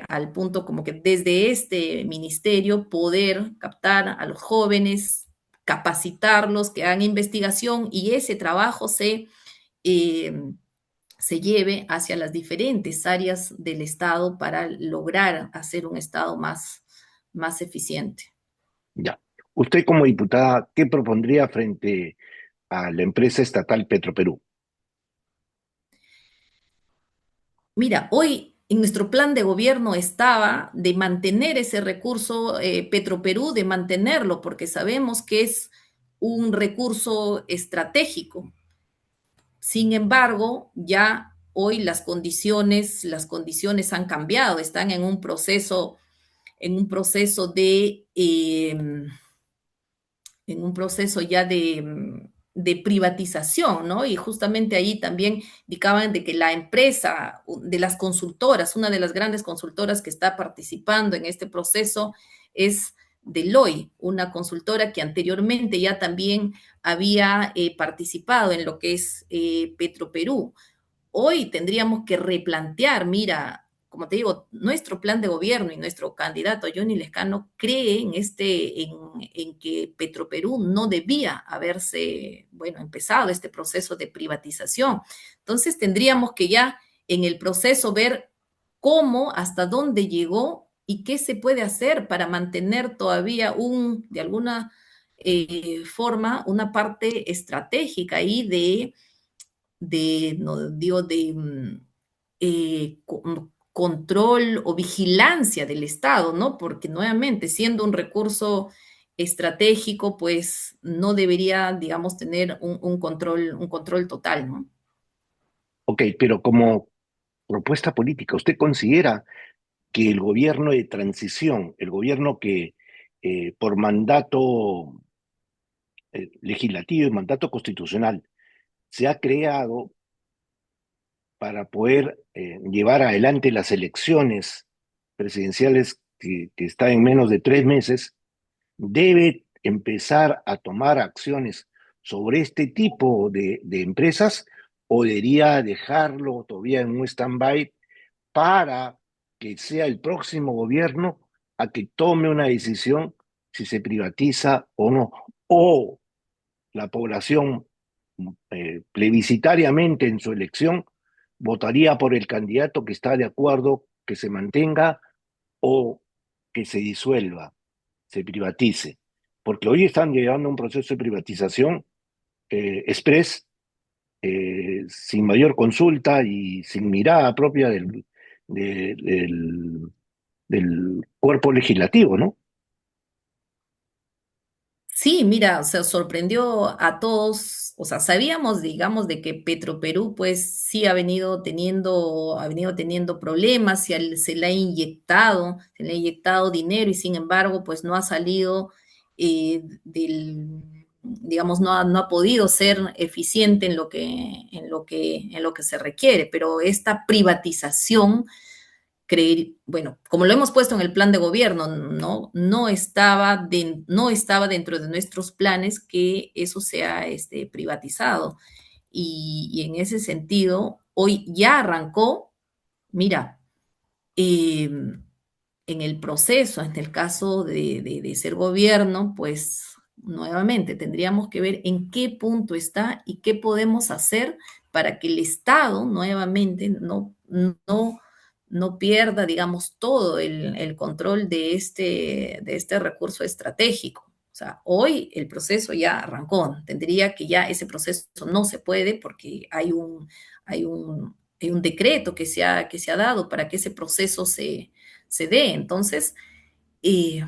al punto como que desde este ministerio poder captar a los jóvenes, capacitarlos, que hagan investigación y ese trabajo eh, se lleve hacia las diferentes áreas del Estado para lograr hacer un Estado más eficiente. Ya. Usted como diputada, ¿qué propondría frente a la empresa estatal Petroperú? Mira, hoy en nuestro plan de gobierno estaba de mantener ese recurso Petroperú, de mantenerlo, porque sabemos que es un recurso estratégico. Sin embargo, ya hoy las condiciones han cambiado, están en un proceso ya de privatización, ¿no? Y justamente ahí también indicaban de que la empresa de las consultoras, una de las grandes consultoras que está participando en este proceso es Deloitte, una consultora que anteriormente ya también había participado en lo que es Petroperú. Hoy tendríamos que replantear, mira, como te digo, nuestro plan de gobierno y nuestro candidato Johnny Lescano cree en que Petroperú no debía haberse, bueno, empezado este proceso de privatización. Entonces tendríamos que ya en el proceso ver cómo, hasta dónde llegó y qué se puede hacer para mantener todavía de alguna forma, una parte estratégica ahí no digo, control o vigilancia del Estado, ¿no? Porque nuevamente, siendo un recurso estratégico, pues no debería, digamos, tener un control total, ¿no? Ok, pero como propuesta política, ¿usted considera que el gobierno de transición, el gobierno que por mandato legislativo y mandato constitucional se ha creado para poder llevar adelante las elecciones presidenciales que está en menos de 3 meses, debe empezar a tomar acciones sobre este tipo de empresas o debería dejarlo todavía en un stand-by para que sea el próximo gobierno a que tome una decisión si se privatiza o no? O la población plebiscitariamente en su elección votaría por el candidato que está de acuerdo que se mantenga o que se disuelva, se privatice. Porque hoy están llevando un proceso de privatización express, sin mayor consulta y sin mirada propia del cuerpo legislativo, ¿no? Sí, mira, o sea, sorprendió a todos, o sea, sabíamos, digamos, de que Petroperú, pues sí ha venido teniendo problemas, se le ha inyectado dinero y sin embargo, pues no ha salido digamos, no ha podido ser eficiente en lo que se requiere, pero esta privatización bueno, como lo hemos puesto en el plan de gobierno, no estaba dentro de nuestros planes que eso sea privatizado. Y en ese sentido, hoy ya arrancó, mira, eh, en el proceso, en el caso de ser gobierno, pues nuevamente tendríamos que ver en qué punto está y qué podemos hacer para que el Estado nuevamente no pierda, digamos, todo el control de este recurso estratégico. O sea, hoy el proceso ya arrancó. Tendría que ya ese proceso no se puede porque hay un decreto que se ha dado para que ese proceso se dé. Entonces, eh,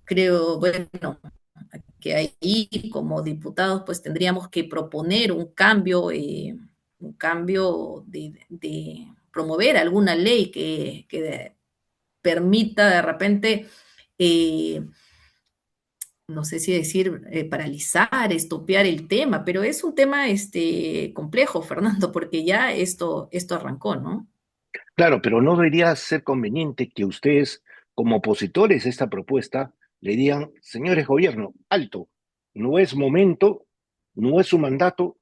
creo, bueno, que ahí como diputados pues tendríamos que proponer un cambio de promover alguna ley que permita de repente eh, no sé si decir paralizar, estopear el tema, pero es un tema complejo, Fernando, porque ya esto arrancó, ¿no? Claro, pero no debería ser conveniente que ustedes, como opositores a esta propuesta, le digan, señores gobierno, alto, no es momento, no es su mandato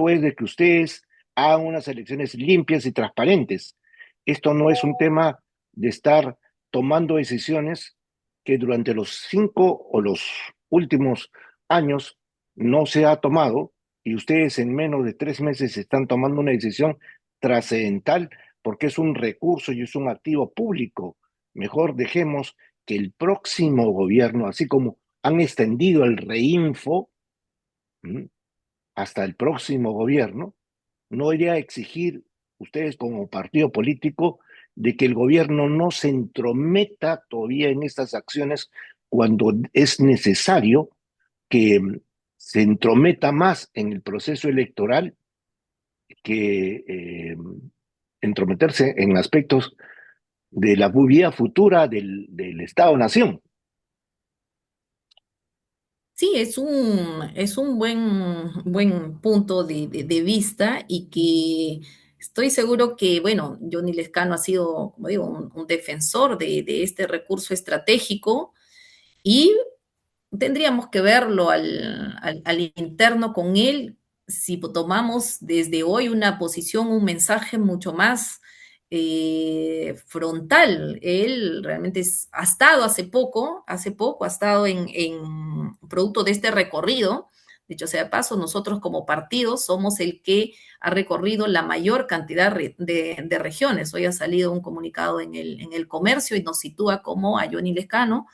es de que ustedes hagan unas elecciones limpias y transparentes. Esto no es un tema de estar tomando decisiones que durante los 5 o los últimos años no se ha tomado y ustedes en menos de 3 meses están tomando una decisión trascendental porque es un recurso y es un activo público. Mejor dejemos que el próximo gobierno, así como han extendido el reinfo, ¿m? Hasta el próximo gobierno, no iría a exigir ustedes como partido político de que el gobierno no se entrometa todavía en estas acciones cuando es necesario que se entrometa más en el proceso electoral que entrometerse en aspectos de la vida futura del Estado-Nación. Sí, es un buen punto de vista y que estoy seguro que, bueno, Johnny Lescano ha sido, como digo, un defensor de este recurso estratégico y tendríamos que verlo al interno con él, si tomamos desde hoy una posición, un mensaje mucho más frontal. Él realmente ha estado hace poco ha estado producto de este recorrido. Dicho sea de paso, nosotros como partido somos el que ha recorrido la mayor cantidad de regiones. Hoy ha salido un comunicado en el comercio y nos sitúa como a Johnny Lescano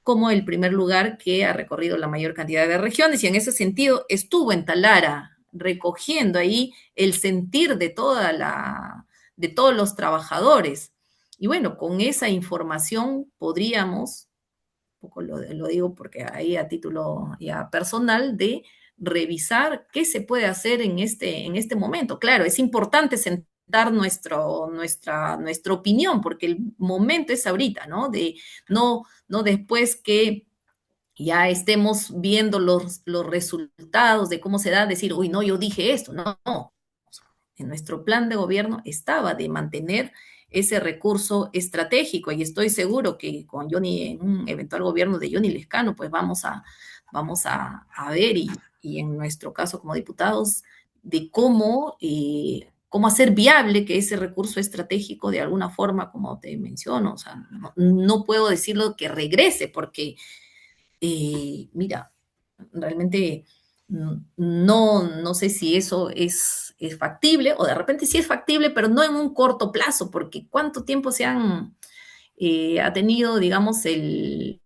como el primer lugar que ha recorrido la mayor cantidad de regiones y en ese sentido estuvo en Talara recogiendo ahí el sentir de todos los trabajadores. Y bueno, con esa información podríamos, un poco lo digo porque ahí a título ya personal, de revisar qué se puede hacer en este momento. Claro, es importante sentar nuestra opinión, porque el momento es ahorita, ¿no? No después que ya estemos viendo los resultados de cómo se da, decir, uy, no, yo dije esto, no, no. En nuestro plan de gobierno estaba de mantener ese recurso estratégico y estoy seguro que con Johnny, en un eventual gobierno de Johnny Lescano, pues vamos a ver y en nuestro caso como diputados, de cómo hacer viable que ese recurso estratégico de alguna forma, como te menciono, o sea, no puedo decirlo que regrese porque mira, realmente no sé si eso es factible o de repente sí es factible, pero no en un corto plazo, porque cuánto tiempo ha tenido, digamos, el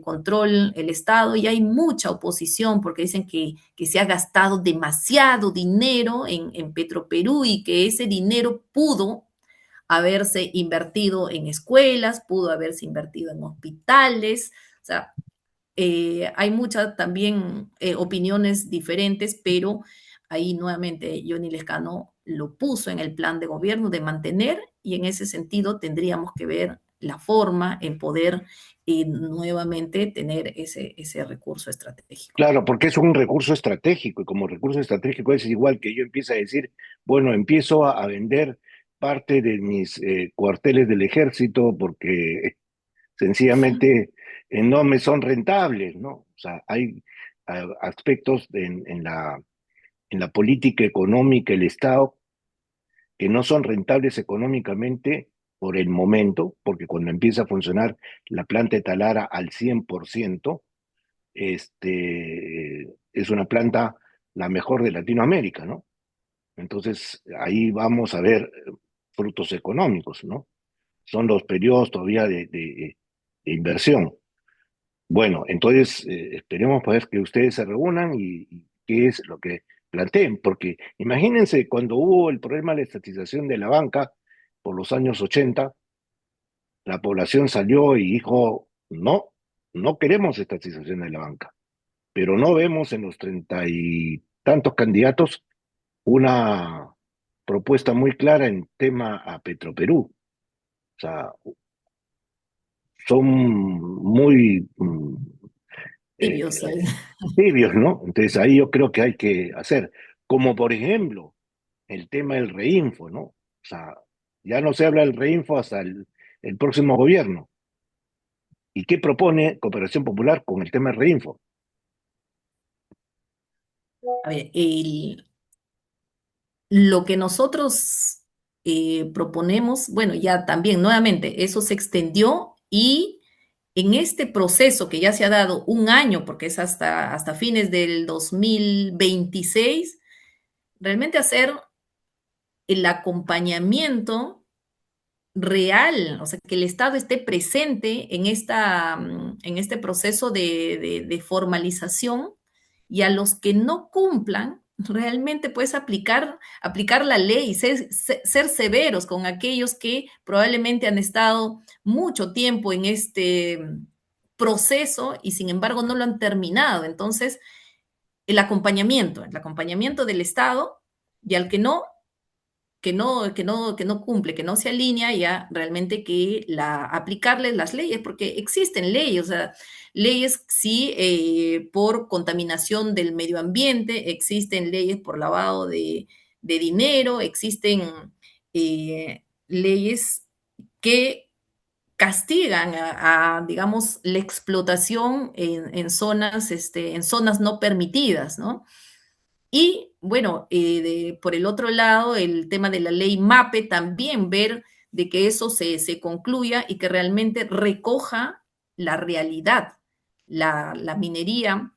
control, el Estado, y hay mucha oposición porque dicen que se ha gastado demasiado dinero en Petroperú y que ese dinero pudo haberse invertido en escuelas, pudo haberse invertido en hospitales, o sea, hay muchas también opiniones diferentes, pero ahí nuevamente Johnny Lescano lo puso en el plan de gobierno de mantener y en ese sentido tendríamos que ver la forma en poder nuevamente tener ese recurso estratégico. Claro, porque es un recurso estratégico y como recurso estratégico es igual que yo empiece a decir, bueno, empiezo a vender parte de mis cuarteles del ejército porque sencillamente no me son rentables, ¿no? O sea, hay aspectos en la política económica del Estado que no son rentables económicamente por el momento, porque cuando empieza a funcionar la planta de Talara al 100%, es una planta la mejor de Latinoamérica, ¿no? Entonces ahí vamos a ver frutos económicos, ¿no? Son los periodos todavía de inversión. Bueno, entonces esperemos pues que ustedes se reúnan y qué es lo que planteen, porque imagínense cuando hubo el problema de la estatización de la banca por los años 80, la población salió y dijo, no, no queremos estatización de la banca, pero no vemos en los 30 y tantos candidatos una propuesta muy clara en tema a Petroperú. O sea, son muy Tibios. eh, tibios, ¿no? Entonces ahí yo creo que hay que hacer, como por ejemplo el tema del reinfo, ¿no? O sea, ya no se habla del reinfo hasta el próximo gobierno. ¿Y qué propone Cooperación Popular con el tema del reinfo? A ver, lo que nosotros proponemos, bueno, ya también nuevamente, eso se extendió y en este proceso que ya se ha dado un año, porque es hasta fines del 2026, realmente hacer el acompañamiento real, o sea, que el Estado esté presente en este proceso de formalización y a los que no cumplan, realmente puedes aplicar la ley, ser severos con aquellos que probablemente han estado mucho tiempo en este proceso y sin embargo no lo han terminado. Entonces, el acompañamiento del Estado y al que no cumple, que no se alinea, ya realmente que aplicarle las leyes, porque existen leyes, o sea, leyes sí por contaminación del medio ambiente, existen leyes por lavado de dinero, existen leyes que castigan digamos, la explotación en zonas no permitidas, ¿no? Y bueno, por el otro lado, el tema de la ley MAPE, también ver de que eso se concluya y que realmente recoja la realidad, la minería,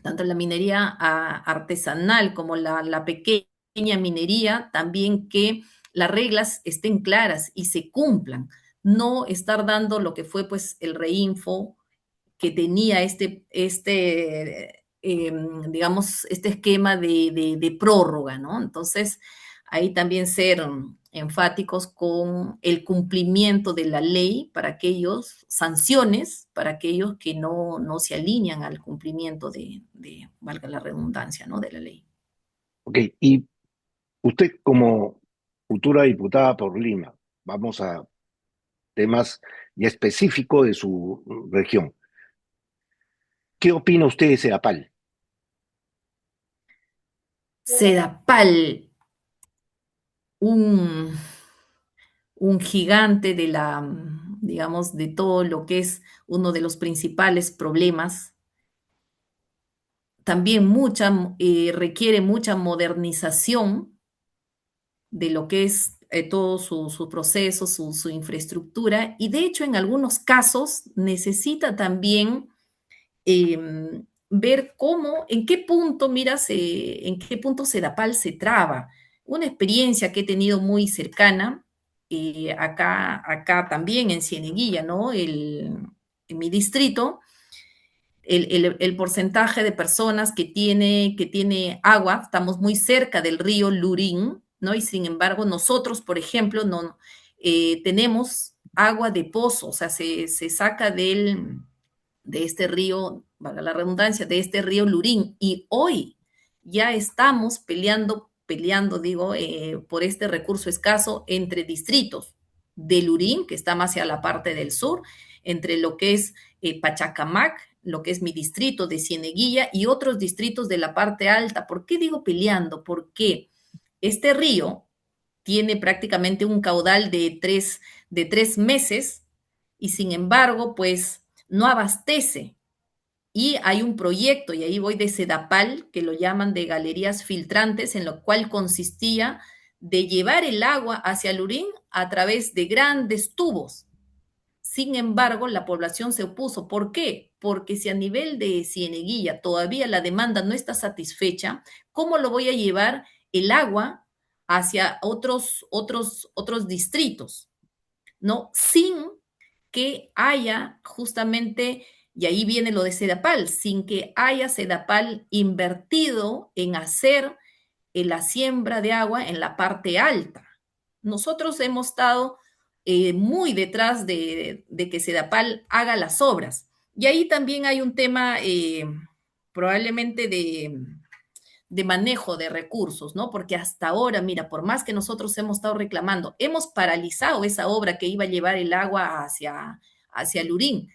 tanto la minería artesanal como la pequeña minería, también que las reglas estén claras y se cumplan, no estar dando lo que fue pues el reinfo que tenía digamos, este esquema de prórroga, ¿no? Entonces, ahí también ser enfáticos con el cumplimiento de la ley para aquellos, sanciones para aquellos que no se alinean al cumplimiento valga la redundancia, ¿no? De la ley. Ok, y usted como futura diputada por Lima, vamos a temas ya específicos de su región. ¿Qué opina usted de Sedapal? Sedapal, un, un gigante digamos, de todo lo que es uno de los principales problemas. También requiere mucha modernización de lo que es todo su proceso, su infraestructura, y de hecho en algunos casos necesita también ver en qué punto, en qué punto Sedapal se traba. Una experiencia que he tenido muy cercana, acá también en Cieneguilla, ¿no? En mi distrito, el porcentaje de personas que tiene agua, estamos muy cerca del río Lurín, ¿no? Y sin embargo, nosotros, por ejemplo, no tenemos agua de pozo, o sea, se saca de este río, valga la redundancia, de este río Lurín. Y hoy ya estamos peleando, digo, por este recurso escaso entre distritos de Lurín, que está más hacia la parte del sur, entre lo que es Pachacamac, lo que es mi distrito de Cieneguilla y otros distritos de la parte alta. ¿Por qué digo peleando? Porque este río tiene prácticamente un caudal de 3 meses y sin embargo, pues no abastece. Y hay un proyecto, y ahí voy de Sedapal, que lo llaman de galerías filtrantes, en lo cual consistía de llevar el agua hacia Lurín a través de grandes tubos. Sin embargo, la población se opuso. ¿Por qué? Porque si a nivel de Cieneguilla todavía la demanda no está satisfecha, ¿cómo lo voy a llevar el agua hacia otros distritos? ¿No? Sin que haya justamente, y ahí viene lo de Sedapal, sin que haya Sedapal invertido en hacer la siembra de agua en la parte alta. Nosotros hemos estado muy detrás de que Sedapal haga las obras. Y ahí también hay un tema probablemente de manejo de recursos, ¿no? Porque hasta ahora, mira, por más que nosotros hemos estado reclamando, hemos paralizado esa obra que iba a llevar el agua hacia Lurín,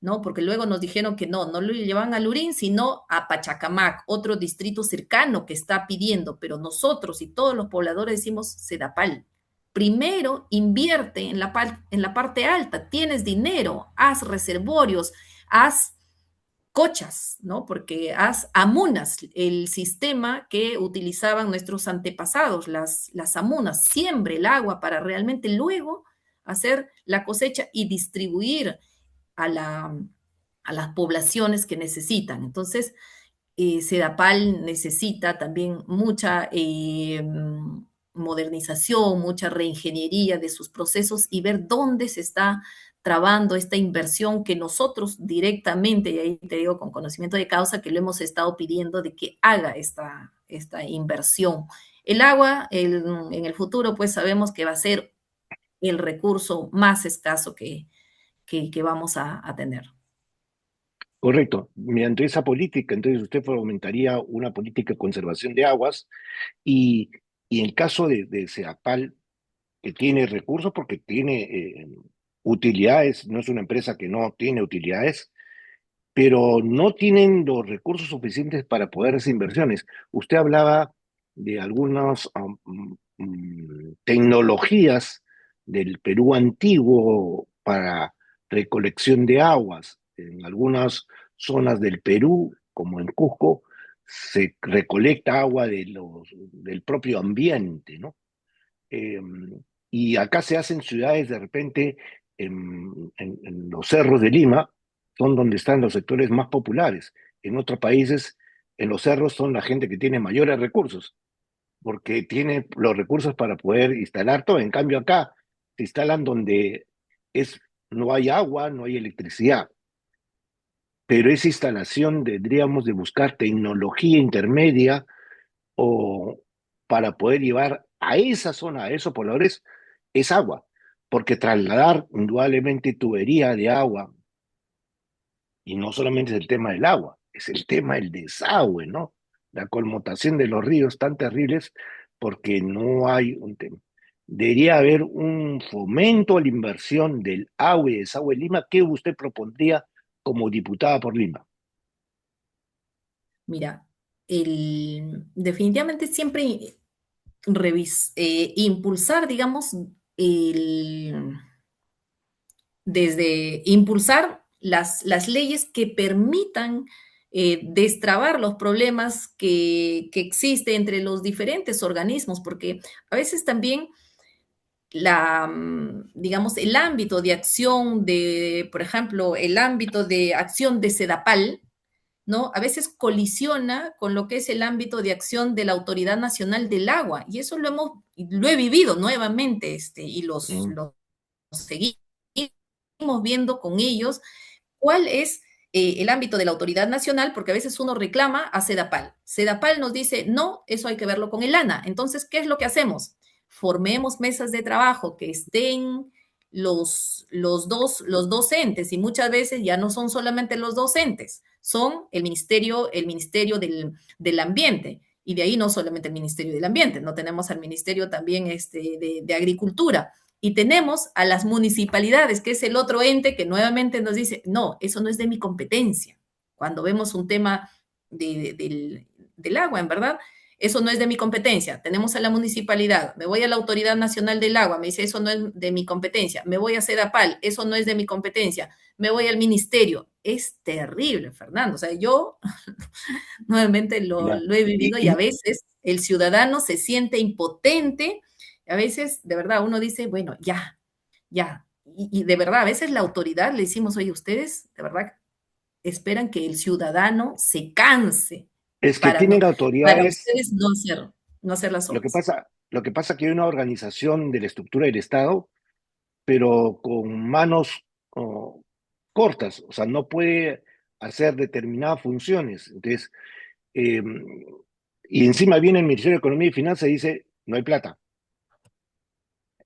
¿no? Porque luego nos dijeron que no lo llevan a Lurín, sino a Pachacamac, otro distrito cercano que está pidiendo, pero nosotros y todos los pobladores decimos Sedapal. Primero invierte en la parte alta, tienes dinero, haz reservorios, haz cochas, ¿no? Porque haz amunas, el sistema que utilizaban nuestros antepasados, las amunas, siembre el agua para realmente luego hacer la cosecha y distribuir a, la, a las poblaciones que necesitan. Entonces, Sedapal necesita también mucha modernización, mucha reingeniería de sus procesos y ver dónde se está trabando esta inversión que nosotros directamente, y ahí te digo con conocimiento de causa, que lo hemos estado pidiendo de que haga esta inversión. El agua en el futuro, pues sabemos que va a ser el recurso más escaso que vamos a tener. Correcto. Mediante esa política, entonces usted fomentaría una política de conservación de aguas y, y en caso de Sedapal, que tiene recursos porque tiene utilidades, no es una empresa que no tiene utilidades, pero no tienen los recursos suficientes para poder hacer inversiones. Usted hablaba de algunas tecnologías del Perú antiguo para recolección de aguas. En algunas zonas del Perú, como en Cusco, se recolecta agua del propio ambiente, ¿no? Eh, y acá se hacen ciudades de repente en los cerros de Lima, son donde están los sectores más populares. En otros países, en los cerros son la gente que tiene mayores recursos, porque tiene los recursos para poder instalar todo. En cambio acá se instalan donde es, no hay agua, no hay electricidad. Pero esa instalación tendríamos de buscar tecnología intermedia o para poder llevar a esa zona, a esos pobladores, es agua, porque trasladar indudablemente tubería de agua, y no solamente es el tema del agua, es el tema del desagüe, ¿no? La conmotación de los ríos tan terribles porque no hay un tema. Debería haber un fomento a la inversión del agua y desagüe de Lima. ¿Qué usted propondría como diputada por Lima? Mira, definitivamente siempre impulsar, digamos, el, desde impulsar las leyes que permitan destrabar los problemas que existen entre los diferentes organismos, porque a veces también digamos, el ámbito de acción por ejemplo, el ámbito de acción de Sedapal, ¿no? A veces colisiona con lo que es el ámbito de acción de la Autoridad Nacional del Agua, y eso lo he vivido nuevamente, y Mm. los seguimos viendo con ellos, cuál es el ámbito de la autoridad nacional, porque a veces uno reclama a Sedapal. Sedapal nos dice, no, eso hay que verlo con el ANA. Entonces, ¿qué es lo que hacemos? Formemos mesas de trabajo que estén los docentes, y muchas veces ya no son solamente los docentes, son el ministerio del ambiente, y de ahí no solamente el Ministerio del Ambiente, no tenemos al Ministerio también de Agricultura, y tenemos a las municipalidades, que es el otro ente que nuevamente nos dice, no, eso no es de mi competencia. Cuando vemos un tema del agua, en verdad, eso no es de mi competencia. Tenemos a la municipalidad, me voy a la Autoridad Nacional del Agua, me dice, eso no es de mi competencia. Me voy a CEDAPAL, eso no es de mi competencia. Me voy al ministerio. Es terrible, Fernando. O sea, yo nuevamente Ya. lo he vivido y a Y veces el ciudadano se siente impotente. A veces, de verdad, uno dice, bueno, ya, ya. Y de verdad, a veces la autoridad le decimos, oye, ustedes, de verdad, esperan que el ciudadano se canse es que para, no, tienen para autoridades. ustedes no hacer las obras. Lo que pasa es que hay una organización de la estructura del Estado, pero con manos cortas, o sea, no puede hacer determinadas funciones. Entonces, eh, y encima viene el Ministerio de Economía y Finanzas y dice, no hay plata.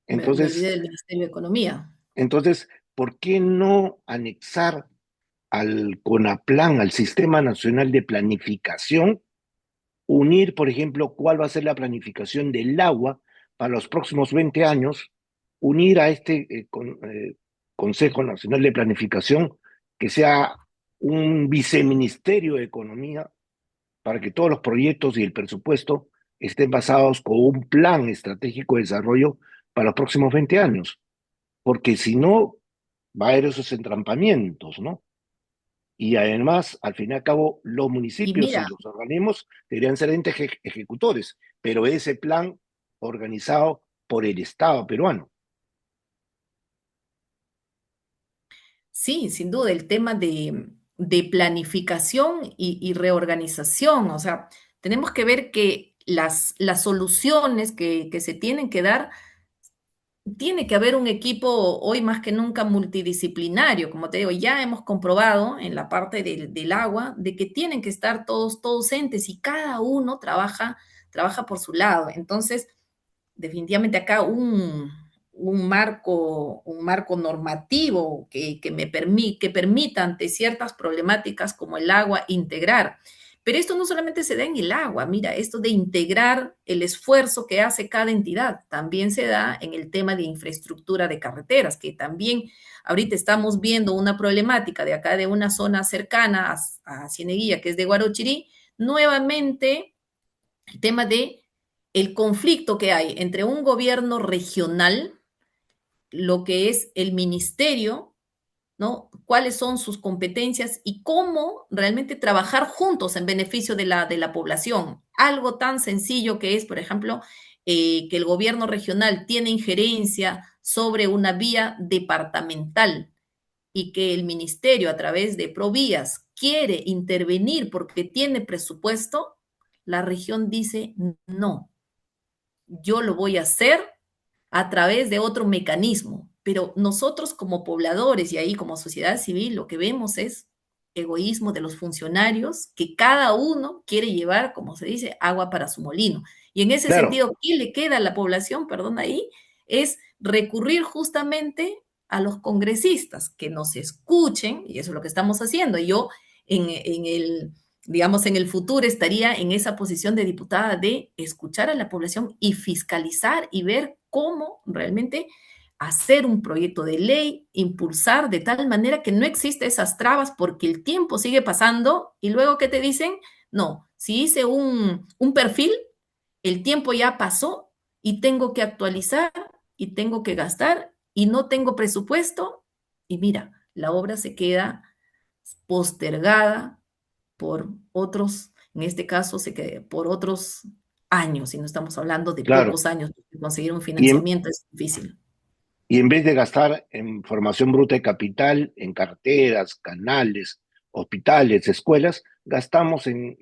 Me olvidé Entonces, del Ministerio de Economía. entonces, ¿por qué no anexar al CONAPLAN, al Sistema Nacional de Planificación, unir, por ejemplo, cuál va a ser la planificación del agua para los próximos 20 años, unir a Consejo Nacional de Planificación, que sea un viceministerio de Economía para que todos los proyectos y el presupuesto estén basados con un plan estratégico de desarrollo para los próximos 20 años, porque si no, va a haber esos entrampamientos, ¿no? Y además, al fin y al cabo, los Y municipios y mira, los organismos deberían ser entes ejecutores, pero ese plan organizado por el Estado peruano. sí, sin duda, el tema de planificación y reorganización, o sea, tenemos que ver que las soluciones que se tienen que dar, tiene que haber un equipo hoy más que nunca multidisciplinario, como te digo, ya hemos comprobado en la parte del agua de que tienen que estar todos entes y cada uno trabaja por su lado. Entonces, definitivamente acá un marco normativo que permita ante ciertas problemáticas como el agua integrar. Pero esto no solamente se da en el agua, mira, esto de integrar el esfuerzo que hace cada entidad, también se da en el tema de infraestructura de carreteras, que también ahorita estamos viendo una problemática de acá de una zona cercana a Cieneguilla, que es de Guarochirí, nuevamente el tema de el conflicto que hay entre un gobierno regional, lo que es el ministerio, ¿no? Cuáles son sus competencias y cómo realmente trabajar juntos en beneficio de la población. Algo tan sencillo que es, por ejemplo, que el gobierno regional tiene injerencia sobre una vía departamental y que el ministerio a través de Provías quiere intervenir porque tiene presupuesto, la región dice no, yo lo voy a hacer a través de otro mecanismo. Pero nosotros como pobladores y ahí como sociedad civil lo que vemos es egoísmo de los funcionarios que cada uno quiere llevar, como se dice, agua para su molino. Y en ese Claro, sentido, ¿qué le queda a la población, perdón, ahí? Es recurrir justamente a los congresistas que nos escuchen, y eso es lo que estamos haciendo. Yo en el, digamos, en el futuro estaría en esa posición de diputada de escuchar a la población y fiscalizar y ver cómo realmente hacer un proyecto de ley, impulsar de tal manera que no existe esas trabas porque el tiempo sigue pasando y luego que te dicen, no, si hice un perfil, el tiempo ya pasó y tengo que actualizar y tengo que gastar y no tengo presupuesto y mira, la obra se queda postergada por otros, en este caso, por otros años, y no estamos hablando de claro. pocos años, conseguir un Y en, financiamiento es difícil. y en vez de gastar en formación bruta de capital, en carreteras, canales, hospitales, escuelas, gastamos en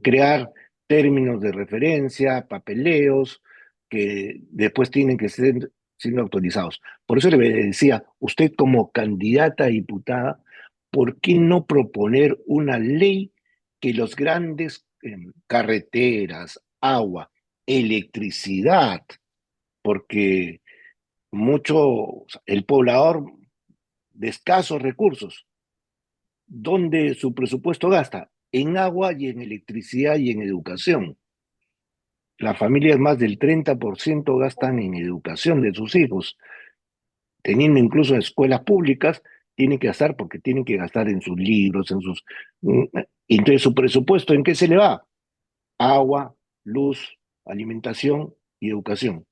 crear términos de referencia, papeleos, que después tienen que ser siendo autorizados. Por eso le decía, usted como candidata a diputada, ¿por qué no proponer una ley que los grandes carreteras, agua, electricidad, porque el poblador de escasos recursos, ¿dónde su presupuesto gasta? En agua y en electricidad y en educación. Las familias más del 30% gastan en educación de sus hijos, teniendo incluso escuelas públicas, tienen que gastar porque tienen que gastar en sus libros, en sus... Entonces, ¿su presupuesto en qué se le va? Agua, luz, alimentación y educación.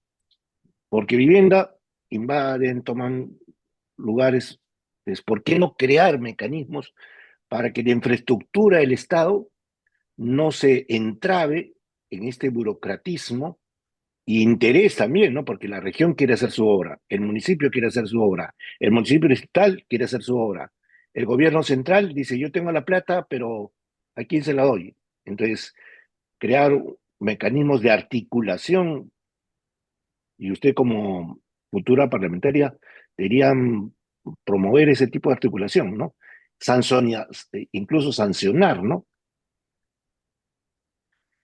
Porque vivienda invaden, toman lugares. Entonces, ¿por qué no crear mecanismos para que la infraestructura del Estado no se entrave en este burocratismo y interés también, ¿no? Porque la región quiere hacer su obra, el municipio quiere hacer su obra, el municipio distrital quiere hacer su obra, el gobierno central dice, yo tengo la plata, pero ¿a quién se la doy? Entonces, crear mecanismos de articulación y usted como futura parlamentaria deberían promover ese tipo de articulación, ¿no? Incluso sancionar, ¿no?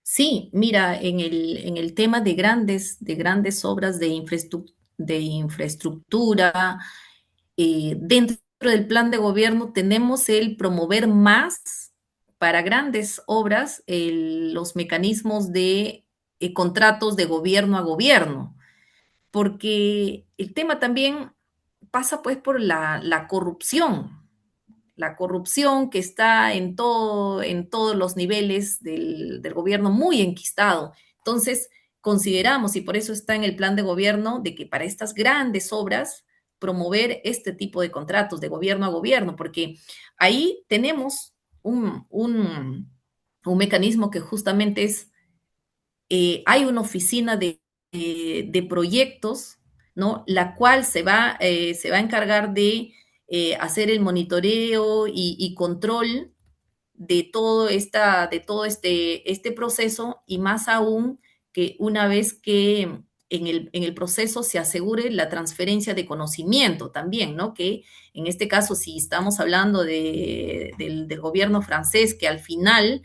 Sí, mira, en el tema de grandes obras de infraestructura, dentro del plan de gobierno tenemos el promover más para grandes obras los mecanismos de contratos de gobierno a gobierno, porque el tema también pasa pues por la corrupción que está en todos los niveles del gobierno muy enquistado. Entonces, consideramos, y por eso está en el plan de gobierno, de que para estas grandes obras promover este tipo de contratos de gobierno a gobierno, porque ahí tenemos un mecanismo que justamente es, hay una oficina de proyectos, ¿no? La cual se va a encargar de hacer el monitoreo y control de todo este proceso y más aún que una vez que en el proceso se asegure la transferencia de conocimiento también, ¿no? Que en este caso, si estamos hablando del gobierno francés, que al final,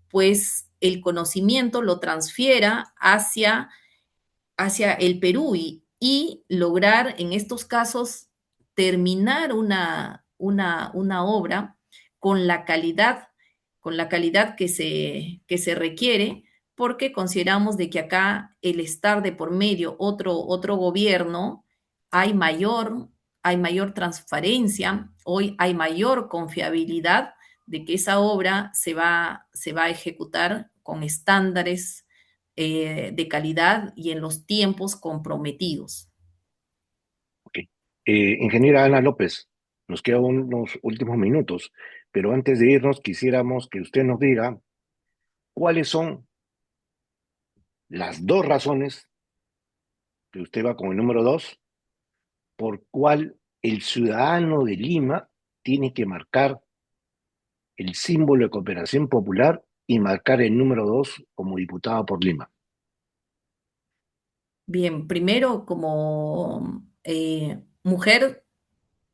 pues el conocimiento lo transfiera hacia el Perú y lograr en estos casos terminar una obra con la calidad, con la calidad que se requiere, porque consideramos de que acá el estar de por medio otro gobierno, hay hay mayor transparencia, hoy hay mayor confiabilidad de que esa obra se va a ejecutar con estándares de calidad y en los tiempos comprometidos. Ok. Ingeniera Ana López, nos quedan unos últimos minutos, pero antes de irnos quisiéramos que usted nos diga cuáles son las dos razones que usted va con el número dos, por cuál el ciudadano de Lima tiene que marcar el símbolo de cooperación popular y marcar el número dos como diputado por Lima. Bien, primero como mujer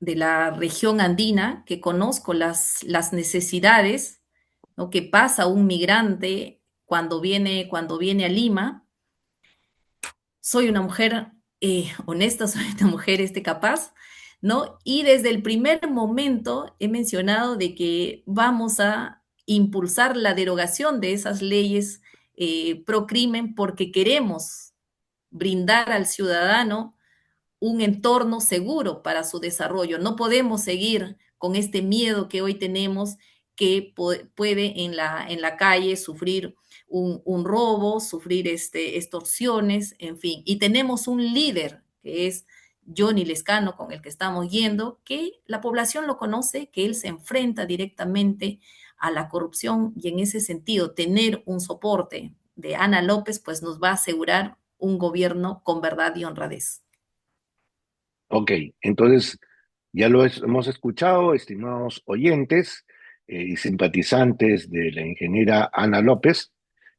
de la región andina, que conozco las necesidades, ¿no? Que pasa un migrante cuando viene a Lima. Soy una mujer honesta, soy una mujer capaz, ¿no? Y desde el primer momento he mencionado de que vamos a impulsar la derogación de esas leyes pro crimen porque queremos brindar al ciudadano un entorno seguro para su desarrollo. No podemos seguir con este miedo que hoy tenemos que puede en la calle sufrir un robo, sufrir extorsiones, en fin. Y tenemos un líder que es Johnny Lescano, con el que estamos yendo, que la población lo conoce, que él se enfrenta directamente a la corrupción y en ese sentido tener un soporte de Ana López pues nos va a asegurar un gobierno con verdad y honradez. Ok, entonces ya hemos escuchado, estimados oyentes y simpatizantes de la ingeniera Ana López,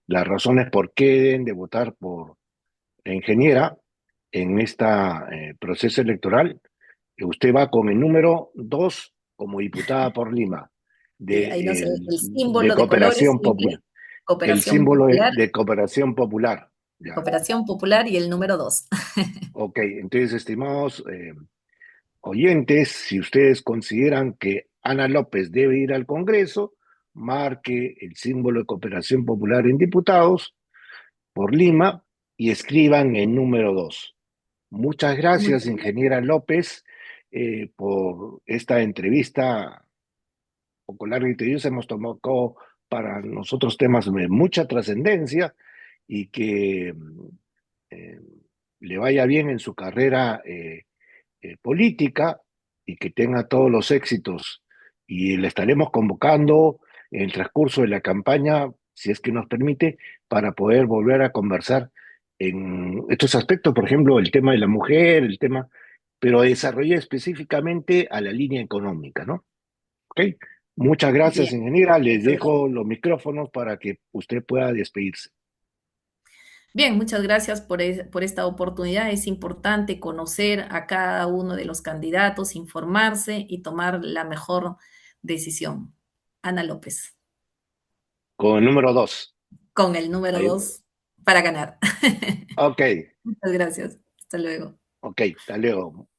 las razones por qué deben de votar por la ingeniera en este proceso electoral. Usted va con el número 2 como diputada por Lima Sí, ahí no sé, el de símbolo de colores Cooperación simple, Popular, el cooperación símbolo popular, de Cooperación Popular. Ya. cooperación popular y el número dos. Ok, entonces, estimados oyentes, si ustedes consideran que Ana López debe ir al Congreso, marque el símbolo de Cooperación Popular en diputados por Lima y escriban el número 2. Muchas gracias, Muchas gracias. ingeniera López, por esta entrevista un poco larga y tediosa. Hemos tomado para nosotros temas de mucha trascendencia y que eh, le vaya bien en su carrera política y que tenga todos los éxitos. Y le estaremos convocando en el transcurso de la campaña, si es que nos permite, para poder volver a conversar en estos aspectos, por ejemplo, el tema de la mujer, el tema, pero desarrollar específicamente a la línea económica, ¿no? ¿Ok? Muchas Bien, gracias, ingeniera. Les muchas gracias. dejo los micrófonos para que usted pueda despedirse. Bien, muchas gracias por esta oportunidad. Es importante conocer a cada uno de los candidatos, informarse y tomar la mejor decisión. Ana López, Con el número 2. con el número dos para ganar. Ok, Muchas gracias. Hasta luego. ok, hasta luego.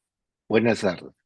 Buenas tardes.